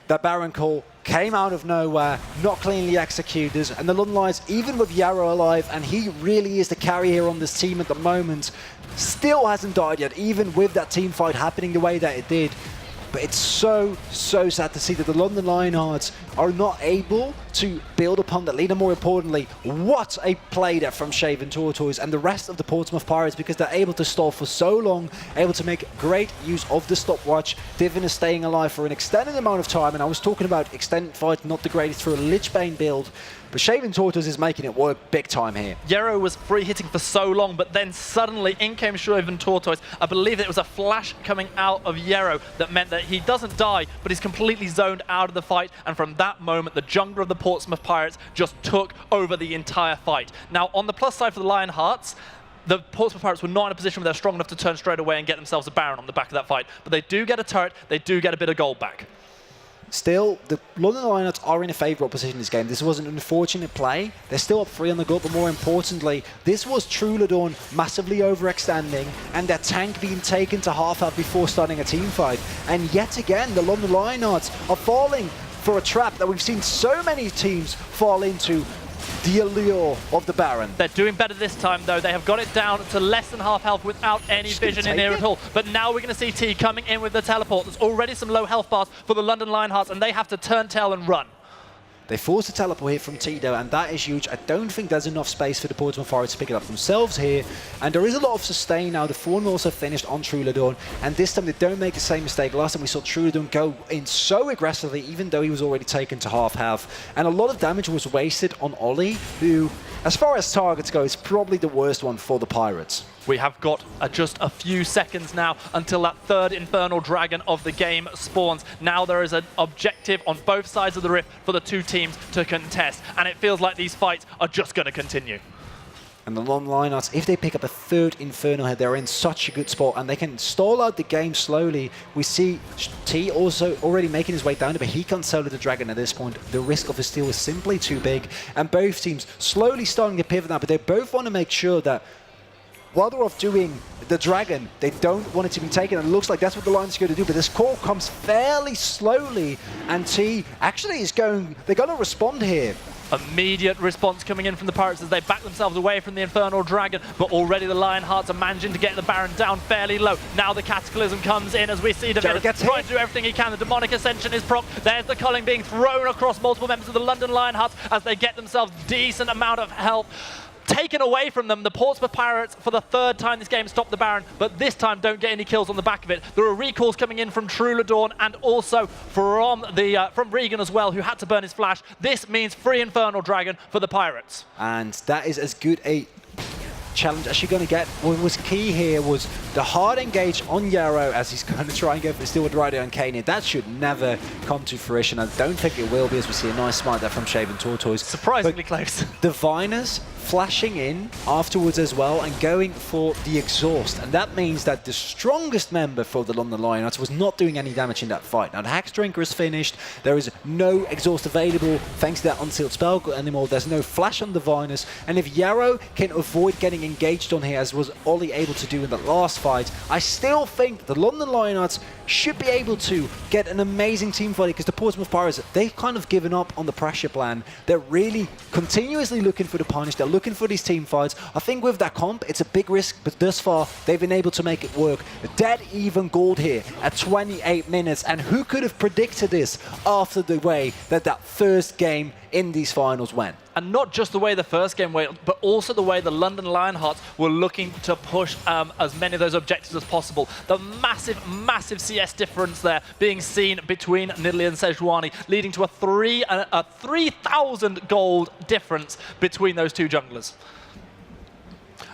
That Baron call came out of nowhere, not cleanly executed, and the London Lions, even with Yarrow alive, and he really is the carry here on this team at the moment, still hasn't died yet, even with that team fight happening the way that it did. But it's so sad to see that the London Lionhearts are not able to build upon that lead. And more importantly, what a play there from Shaven Tortoise and the rest of the Portsmouth Pirates, because they're able to stall for so long, able to make great use of the stopwatch. Divin is staying alive for an extended amount of time, and I was talking about extended fight, not the greatest through a Lichbane build, but Shaven Tortoise is making it work big time here. Yarrow was free hitting for so long, but then suddenly in came Shaven Tortoise. I believe it was a flash coming out of Yarrow that meant that he doesn't die, but he's completely zoned out of the fight, and from that moment, the jungler of the Portsmouth Pirates just took over the entire fight. Now, on the plus side for the Lionhearts, the Portsmouth Pirates were not in a position where they're strong enough to turn straight away and get themselves a Baron on the back of that fight, but they do get a turret, they do get a bit of gold back. Still, the London Lionhearts are in a favourable position in this game. This was an unfortunate play. They're still up 3 on the gut, but more importantly, this was Truladawn massively overextending and their tank being taken to half health before starting a team fight. And yet again, the London Lionhearts are falling for a trap that we've seen so many teams fall into. The allure of the Baron. They're doing better this time, though. They have got it down to less than half health without any vision in here at all. But now we're going to see T coming in with the teleport. There's already some low health bars for the London Lionhearts, and they have to turn tail and run. They force a teleport here from Tito, and that is huge. I don't think there's enough space for the Portsmouth Pirates to pick it up themselves here. And there is a lot of sustain now. The Thorn also finished on Truladawn, and this time they don't make the same mistake. Last time we saw Truladawn go in so aggressively, even though he was already taken to half health. And a lot of damage was wasted on Ollie, who, as far as targets go, is probably the worst one for the Pirates. We have got just a few seconds now until that third Infernal Dragon of the game spawns. Now there is an objective on both sides of the rift for the two teams to contest, and it feels like these fights are just going to continue. And the London Lionhearts, if they pick up a third Inferno here, they're in such a good spot and they can stall out the game slowly. We see T also already making his way down, but he can't solo the Dragon at this point. The risk of a steal is simply too big. And both teams slowly starting to pivot now, but they both want to make sure that while they're off doing the Dragon, they don't want it to be taken, and it looks like that's what the Lions are going to do, but this call comes fairly slowly, and T actually is going, they're going to respond here. Immediate response coming in from the Pirates as they back themselves away from the Infernal Dragon, but already the Lionhearts are managing to get the Baron down fairly low. Now the Cataclysm comes in as we see Divinus trying to do everything he can. The Demonic Ascension is proc. There's the culling being thrown across multiple members of the London Lionhearts as they get themselves decent amount of health taken away from them. The Portsmouth Pirates, for the third time this game, stop the Baron, but this time don't get any kills on the back of it. There are recalls coming in from True Dawn and also from Regan as well, who had to burn his flash. This means free Infernal Dragon for the Pirates. And that is as good a challenge as you're going to get. What was key here was the hard engage on Yarrow as he's going to try and go for the steal with Rider and Kane. That should never come to fruition. I don't think it will be, as we see a nice smite there from Shaven Tortoise. Surprisingly close. Diviners flashing in afterwards as well and going for the exhaust. And that means that the strongest member for the London Lionhearts was not doing any damage in that fight. Now the Hex Drinker is finished. There is no exhaust available thanks to that unsealed spell anymore. There's no flash on Diviners. And if Yarrow can avoid getting engaged on here, as was Ollie able to do in the last fight, I still think the London Lionhearts should be able to get an amazing team fight, because the Portsmouth Pirates, they've kind of given up on the pressure plan. They're really continuously looking for the punish. They're looking for these team fights. I think with that comp, it's a big risk, but thus far, they've been able to make it work. Dead even gold here at 28 minutes, and who could have predicted this after the way that that first game in these finals went? And not just the way the first game went, but also the way the London Lionhearts were looking to push as many of those objectives as possible. The massive, massive CS difference there being seen between Nidalee and Sejuani, leading to a 3,000 gold difference between those two junglers.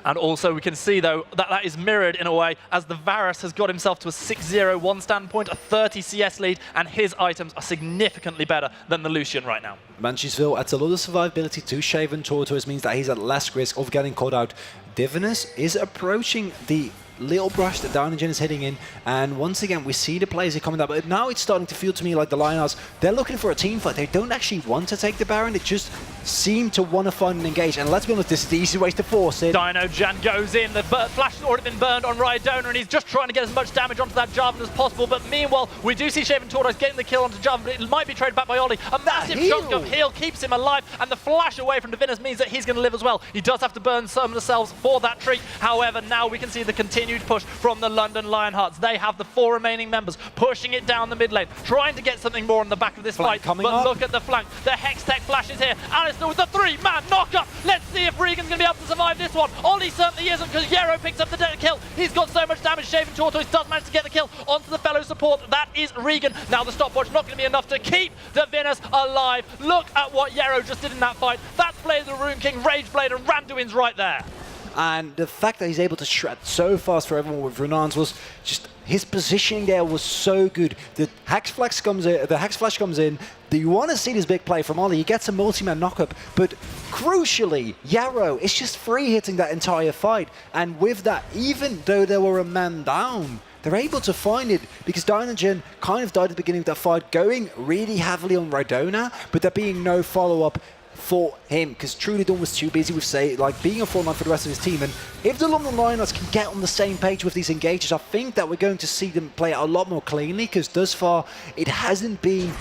And also we can see, though, that that is mirrored in a way as the Varus has got himself to a 6-0 one standpoint, a 30 CS lead, and his items are significantly better than the Lucian right now. Manchesville adds a lot of survivability to Shaven Tortoise, means that he's at less risk of getting caught out. Divinus is approaching the little brush that Dynagen is hitting in, and once again we see the players are coming up, but now it's starting to feel to me like the Lionhearts, they're looking for a team fight. They don't actually want to take the Baron, they just seem to want to find and engage, and let's be honest, this is the easy way to force it. Dynagen goes in, the flash has already been burned on Rydona, and he's just trying to get as much damage onto that Jarvan as possible, but meanwhile we do see Shaven Tortoise getting the kill onto Jarvan, but it might be traded back by Ollie. A massive chunk of heal keeps him alive, and the flash away from Divinus means that he's going to live as well. He does have to burn some of the cells for that treat. However, now we can see the continued push from the London Lionhearts. They have the 4 remaining members pushing it down the mid lane, trying to get something more on the back of this fight. But look at the flank. The Hex Tech flashes here. Alistair with the 3-man knockup. Let's see if Regan's going to be able to survive this one. Ollie certainly isn't, because Yarrow picks up the kill. He's got so much damage. Shaven Tortoise does manage to get the kill onto the fellow support. That is Regan. Now the stopwatch not going to be enough to keep Divinus alive. Look at what Yarrow just did in that fight. That's Blade of the Rune King, Rageblade, and Randuin's right there. And the fact that he's able to shred so fast for everyone with Renans was just, his positioning there was so good. The Hex Flash comes in. You want to see this big play from Ollie. He gets a multi-man knockup, but crucially, Yarrow is just free hitting that entire fight. And with that, even though there were a man down, they're able to find it, because Dynagen kind of died at the beginning of that fight, going really heavily on Rydona, but there being no follow-up for him, because True Dawn was too busy with, say, like being a frontline for the rest of his team. And if the London Lionhearts can get on the same page with these engages, I think that we're going to see them play a lot more cleanly, because thus far it hasn't been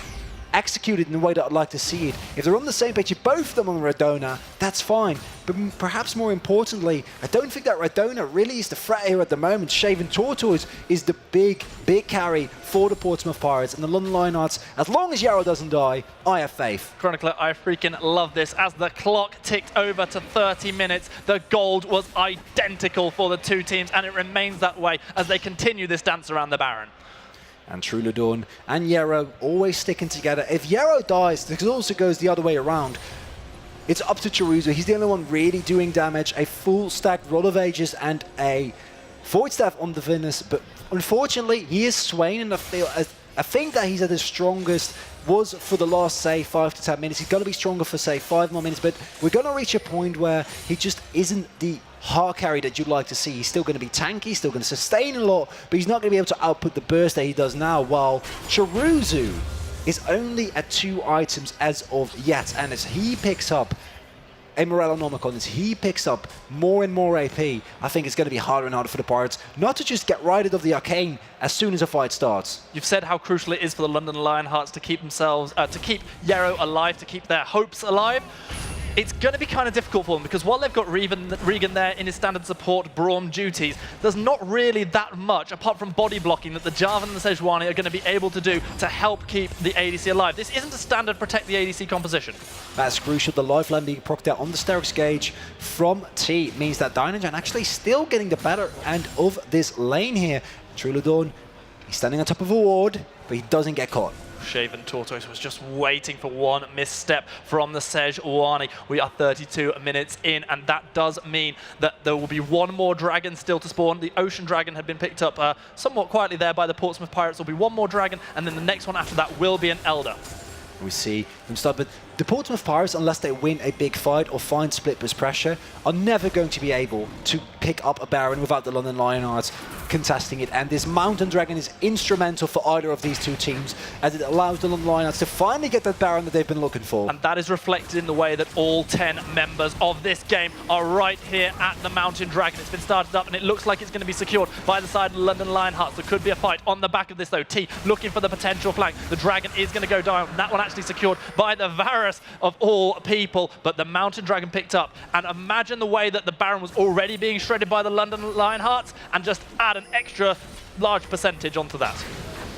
executed in the way that I'd like to see it. If they're on the same page, if both of them on Rydona, that's fine. But perhaps more importantly, I don't think that Rydona really is the threat here at the moment. Shaven Tortoise is the big carry for the Portsmouth Pirates, and the London Lionhearts, as long as Yarrow doesn't die, I have faith. Chronicler, I freaking love this. As the clock ticked over to 30 minutes, the gold was identical for the two teams, and it remains that way as they continue this dance around the Baron. And True Dawn and Yarrow always sticking together. If Yarrow dies, this also goes the other way around. It's up to Chiruzu. He's the only one really doing damage. A full stacked Rod of Ages and a Void Staff on the Divinus, but unfortunately, he is swaying in the field. I think that he's at his strongest was for the last, say, 5 to 10 minutes. He's going to be stronger for, say, 5 more minutes, but we're going to reach a point where he just isn't the hard carry that you'd like to see. He's still going to be tanky, still going to sustain a lot, but he's not going to be able to output the burst that he does now, while Chiruzu is only at 2 items as of yet, and as he picks up a Morellonomicon, as he picks up more and more AP, I think it's going to be harder and harder for the Pirates not to just get rid of the Arcane as soon as a fight starts. You've said how crucial it is for the London Lionhearts to keep themselves, to keep Yarrow alive, to keep their hopes alive. It's going to be kind of difficult for them because while they've got Regan there in his standard support Braum duties, there's not really that much apart from body blocking that the Jarvan and the Sejuani are going to be able to do to help keep the ADC alive. This isn't a standard protect the ADC composition. That's crucial. The lifeline being procced out on the Sterix gauge from T means that Dynajan actually still getting the better end of this lane here. Trulodon, he's standing on top of a ward, but he doesn't get caught. Shaven Tortoise was just waiting for one misstep from the Sejuani. We are 32 minutes in, and that does mean that there will be one more dragon still to spawn. The Ocean Dragon had been picked up somewhat quietly there by the Portsmouth Pirates. There'll be one more dragon, and then the next one after that will be an Elder. We see them start, but the Portsmouth Pirates, unless they win a big fight or find split burst pressure, are never going to be able to pick up a Baron without the London Lionhearts contesting it. And this Mountain Dragon is instrumental for either of these two teams, as it allows the London Lionhearts to finally get that Baron that they've been looking for. And that is reflected in the way that all 10 members of this game are right here at the Mountain Dragon. It's been started up and it looks like it's going to be secured by the side of the London Lionhearts. There could be a fight on the back of this though. T looking for the potential flank. The Dragon is going to go down. That one actually secured by the Varus of all people, but the Mountain Dragon picked up. And imagine the way that the Baron was already being shredded by the London Lionhearts, and just add an extra large percentage onto that.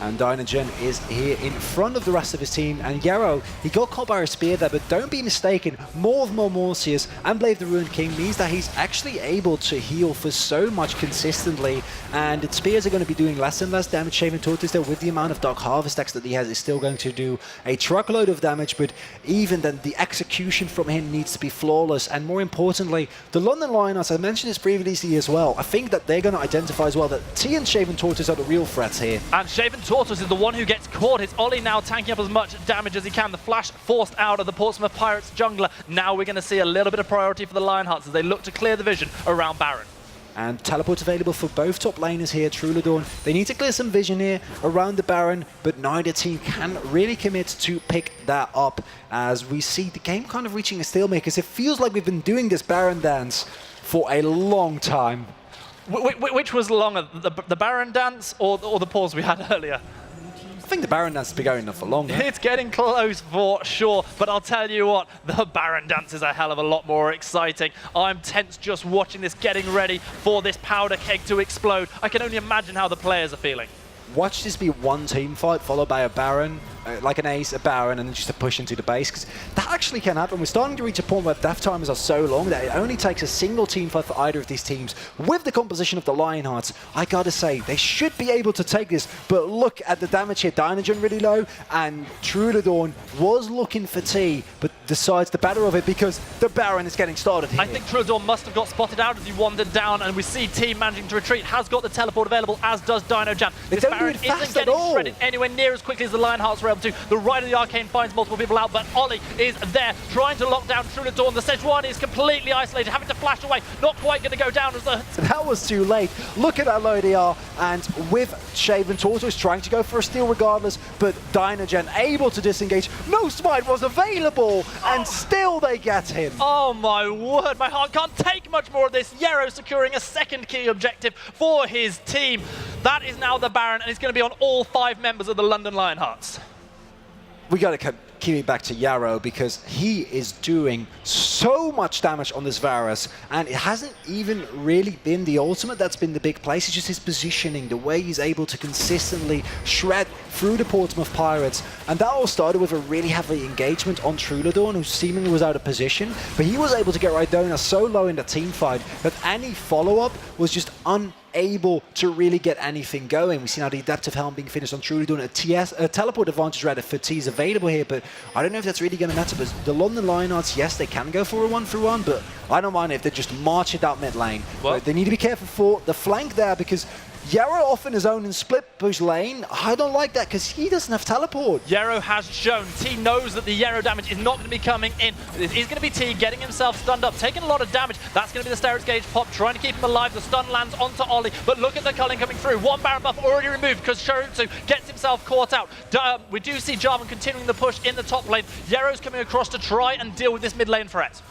And Dynajan is here in front of the rest of his team, and Yarrow, he got caught by a spear there, but don't be mistaken, more of Mormortius and Blade the Ruined King means that he's actually able to heal for so much consistently, and its spears are going to be doing less and less damage. Shaven Tortoise there, with the amount of Dark Harvest decks that he has, is still going to do a truckload of damage, but even then, the execution from him needs to be flawless, and more importantly, the London Lionhearts, I mentioned this previously as well, I think that they're going to identify as well that T and Shaven Tortoise are the real threats here. And Shaven Tortoise is the one who gets caught. It's Ollie now tanking up as much damage as he can. The flash forced out of the Portsmouth Pirates jungler. Now we're going to see a little bit of priority for the Lionhearts as they look to clear the vision around Baron. And teleports available for both top laners here. Trulodon, they need to clear some vision here around the Baron, but neither team can really commit to pick that up, as we see the game kind of reaching a stalemate, because it feels like we've been doing this Baron dance for a long time. Which was longer, the Baron dance or the pause we had earlier? I think the Baron dance has been going on for longer. It's getting close for sure, but I'll tell you what, the Baron dance is a hell of a lot more exciting. I'm tense just watching this, getting ready for this powder keg to explode. I can only imagine how the players are feeling. Watch this be one team fight followed by a Baron, like an ace, a Baron, and then just a push into the base, because that actually can happen. We're starting to reach a point where death timers are so long that it only takes a single team fight for either of these teams. With the composition of the Lionhearts, I gotta say, they should be able to take this, but look at the damage here. Dynajan really low, and Trulodon was looking for T, but decides the better of it because the Baron is getting started here. I think Trulodon must have got spotted out as he wandered down, and we see T managing to retreat, has got the teleport available, as does Dynajan. This Baron isn't getting shredded anywhere near as quickly as the Lionhearts were able to. The Ride of the Arcane finds multiple people out, but Ollie is there trying to lock down Trulodon. The Sejuani is completely isolated, having to flash away, not quite going to go down as the... That was too late. Look at how low they are, and with Shaven Tortoise trying to go for a steal regardless, but Dynajan able to disengage. No smite was available, and still they get him. Oh my word, my heart can't take much more of this. Yarrow securing a second key objective for his team. That is now the Baron, and it's going to be on all 5 members of the London Lionhearts. We got to keep it back to Yarrow, because he is doing so much damage on this Varus, and it hasn't even really been the ultimate that's been the big place. It's just his positioning, the way he's able to consistently shred through the Portsmouth Pirates, and that all started with a really heavy engagement on Trulodon, who seemingly was out of position, but he was able to get Rhydona so low in the team fight that any follow-up was just unable to really get anything going. We've seen how the Adaptive Helm being finished on Trulodon. A teleport advantage rather for T is available here, but I don't know if that's really going to matter. But the London Lionhearts, yes, they can go for a 1-through-1, but I don't mind if they just march it out mid lane. Well, they need to be careful for the flank there, because Yarrow off in his own and split push lane. I don't like that because he doesn't have teleport. Yarrow has shown, T knows that the Yarrow damage is not going to be coming in. It is going to be T getting himself stunned up, taking a lot of damage. That's going to be the Steroids Gauge pop, trying to keep him alive. The stun lands onto Ollie, but look at the culling coming through. One Baron buff already removed because Shorutsu gets himself caught out. We do see Jarvan continuing the push in the top lane. Yarrow's coming across to try and deal with this mid lane threat.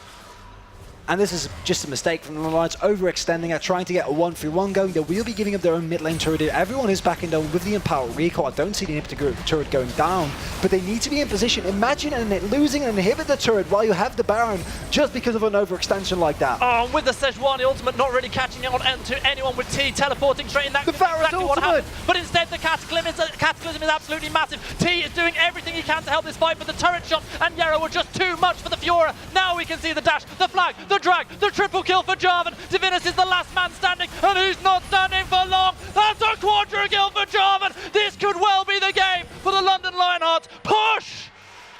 And this is just a mistake from the Alliance, overextending it, trying to get a 1-3-1 going. They will be giving up their own mid lane turret. Everyone is backing down with the Empower Recall. I don't see the inhibitor turret going down, but they need to be in position. Imagine losing an inhibitor turret while you have the Baron just because of an overextension like that. Oh, with the Sejuani ultimate not really catching on to anyone with T teleporting straight in. That the Baron's exactly what ultimate! happened. But instead the Cataclysm is absolutely massive. T is doing everything he can to help this fight, but the turret shot and Yarrow were just too much for the Fiora. Now we can see the dash, the flag, the drag, the triple kill for Jarvan. Divinus is the last man standing, and he's not standing for long. That's a quadra kill for Jarvan. This could well be the game for the London Lionhearts. Push!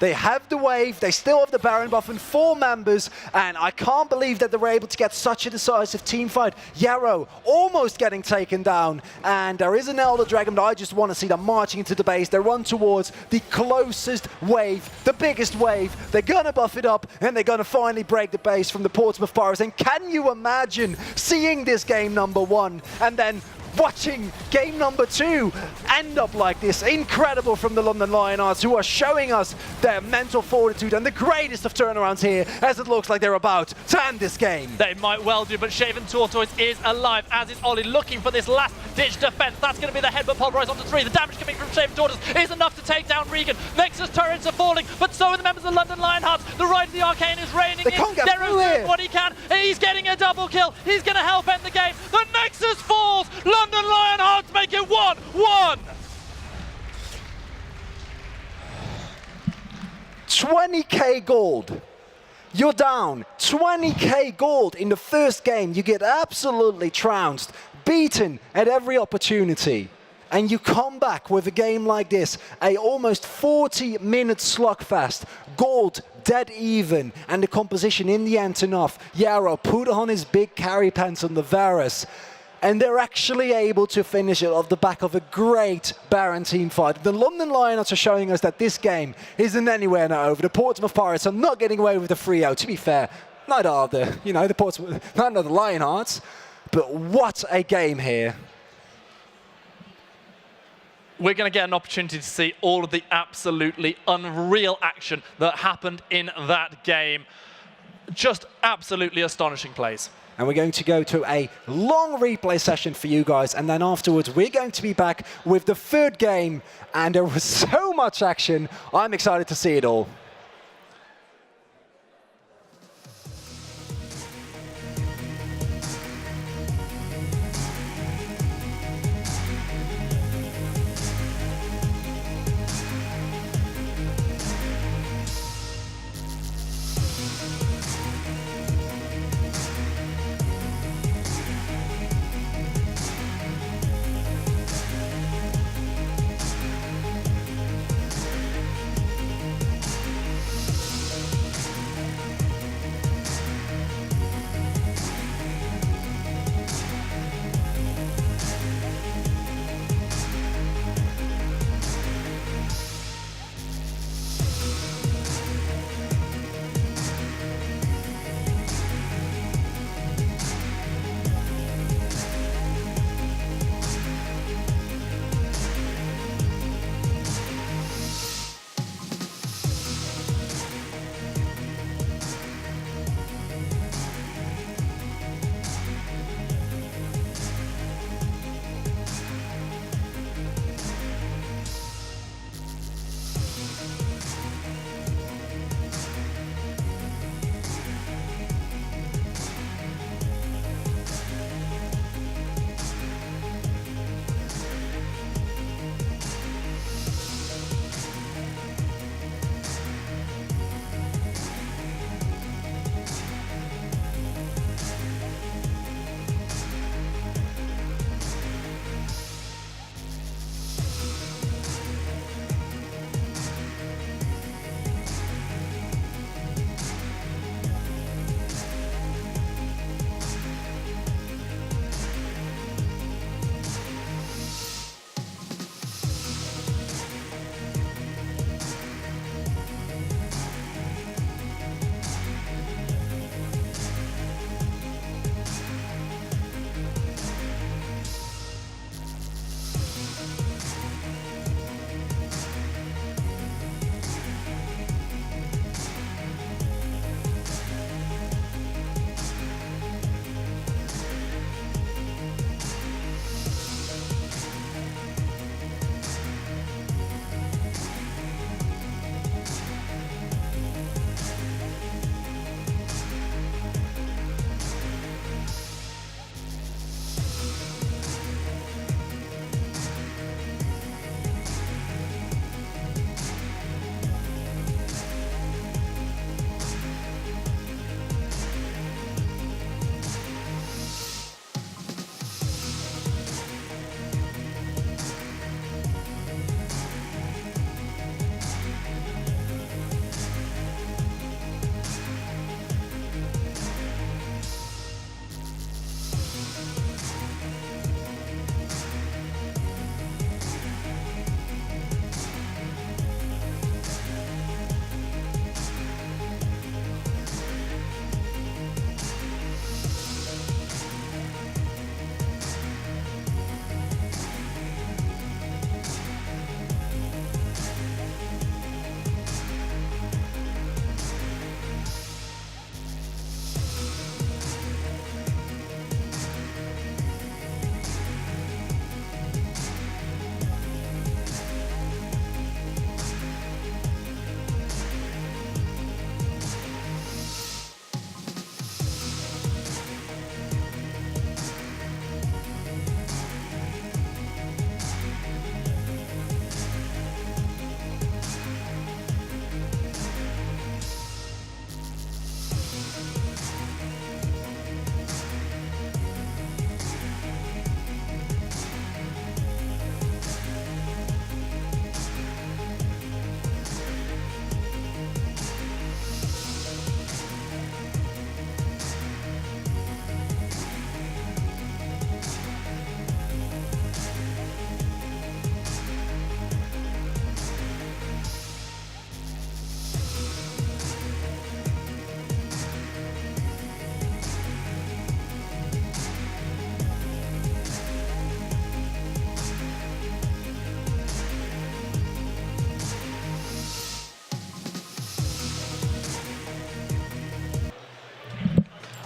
They have the wave, they still have the Baron buff and 4 members, and I can't believe that they were able to get such a decisive team fight. Yarrow almost getting taken down, and there is an Elder Dragon, but I just want to see them marching into the base. They run towards the closest wave, the biggest wave. They're going to buff it up, and they're going to finally break the base from the Portsmouth Pirates. And can you imagine seeing this game number 1, and then watching game number 2 end up like this? Incredible from the London Lionhearts, who are showing us their mental fortitude and the greatest of turnarounds here, as it looks like they're about to end this game. They might well do, but Shaven Tortoise is alive, as is Ollie, looking for this last-ditch defense. That's going to be the headbutt pulverized onto 3. The damage coming from Shaven Tortoise is enough to take down Regan. Nexus turrets are falling, but so are the members of the London Lionhearts. The Ride of the Arcane is raining in. Can't get Darrow's through doing here. what he can. He's getting a double kill. He's going to help end the game. The Nexus falls. London Lionhearts make it 1-1. 20k gold. You're down 20k gold in the first game. You get absolutely trounced, beaten at every opportunity. And you come back with a game like this, a almost 40-minute slugfest, gold dead even, and the composition in the end enough. Yarrow put on his big carry pants on the Varus, and they're actually able to finish it off the back of a great Baron team fight. The London Lionhearts are showing us that this game isn't anywhere near over. The Portsmouth Pirates are not getting away with the 3-0. To be fair, neither are the Portsmouth, neither are the Lionhearts. But what a game here. We're going to get an opportunity to see all of the absolutely unreal action that happened in that game. Just absolutely astonishing plays. And we're going to go to a long replay session for you guys, and then afterwards we're going to be back with the third game, and there was so much action. I'm excited to see it all.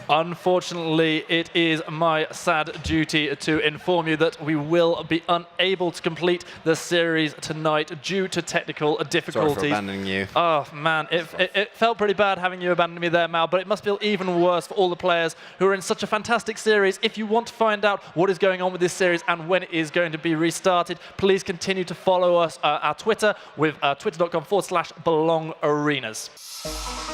Unfortunately, it is my sad duty to inform you that we will be unable to complete the series tonight due to technical difficulties. Sorry for abandoning you. Oh, man, it felt pretty bad having you abandon me there, Mal, but it must feel even worse for all the players who are in such a fantastic series. If you want to find out what is going on with this series and when it is going to be restarted, please continue to follow us, our Twitter, with twitter.com/belongarenas.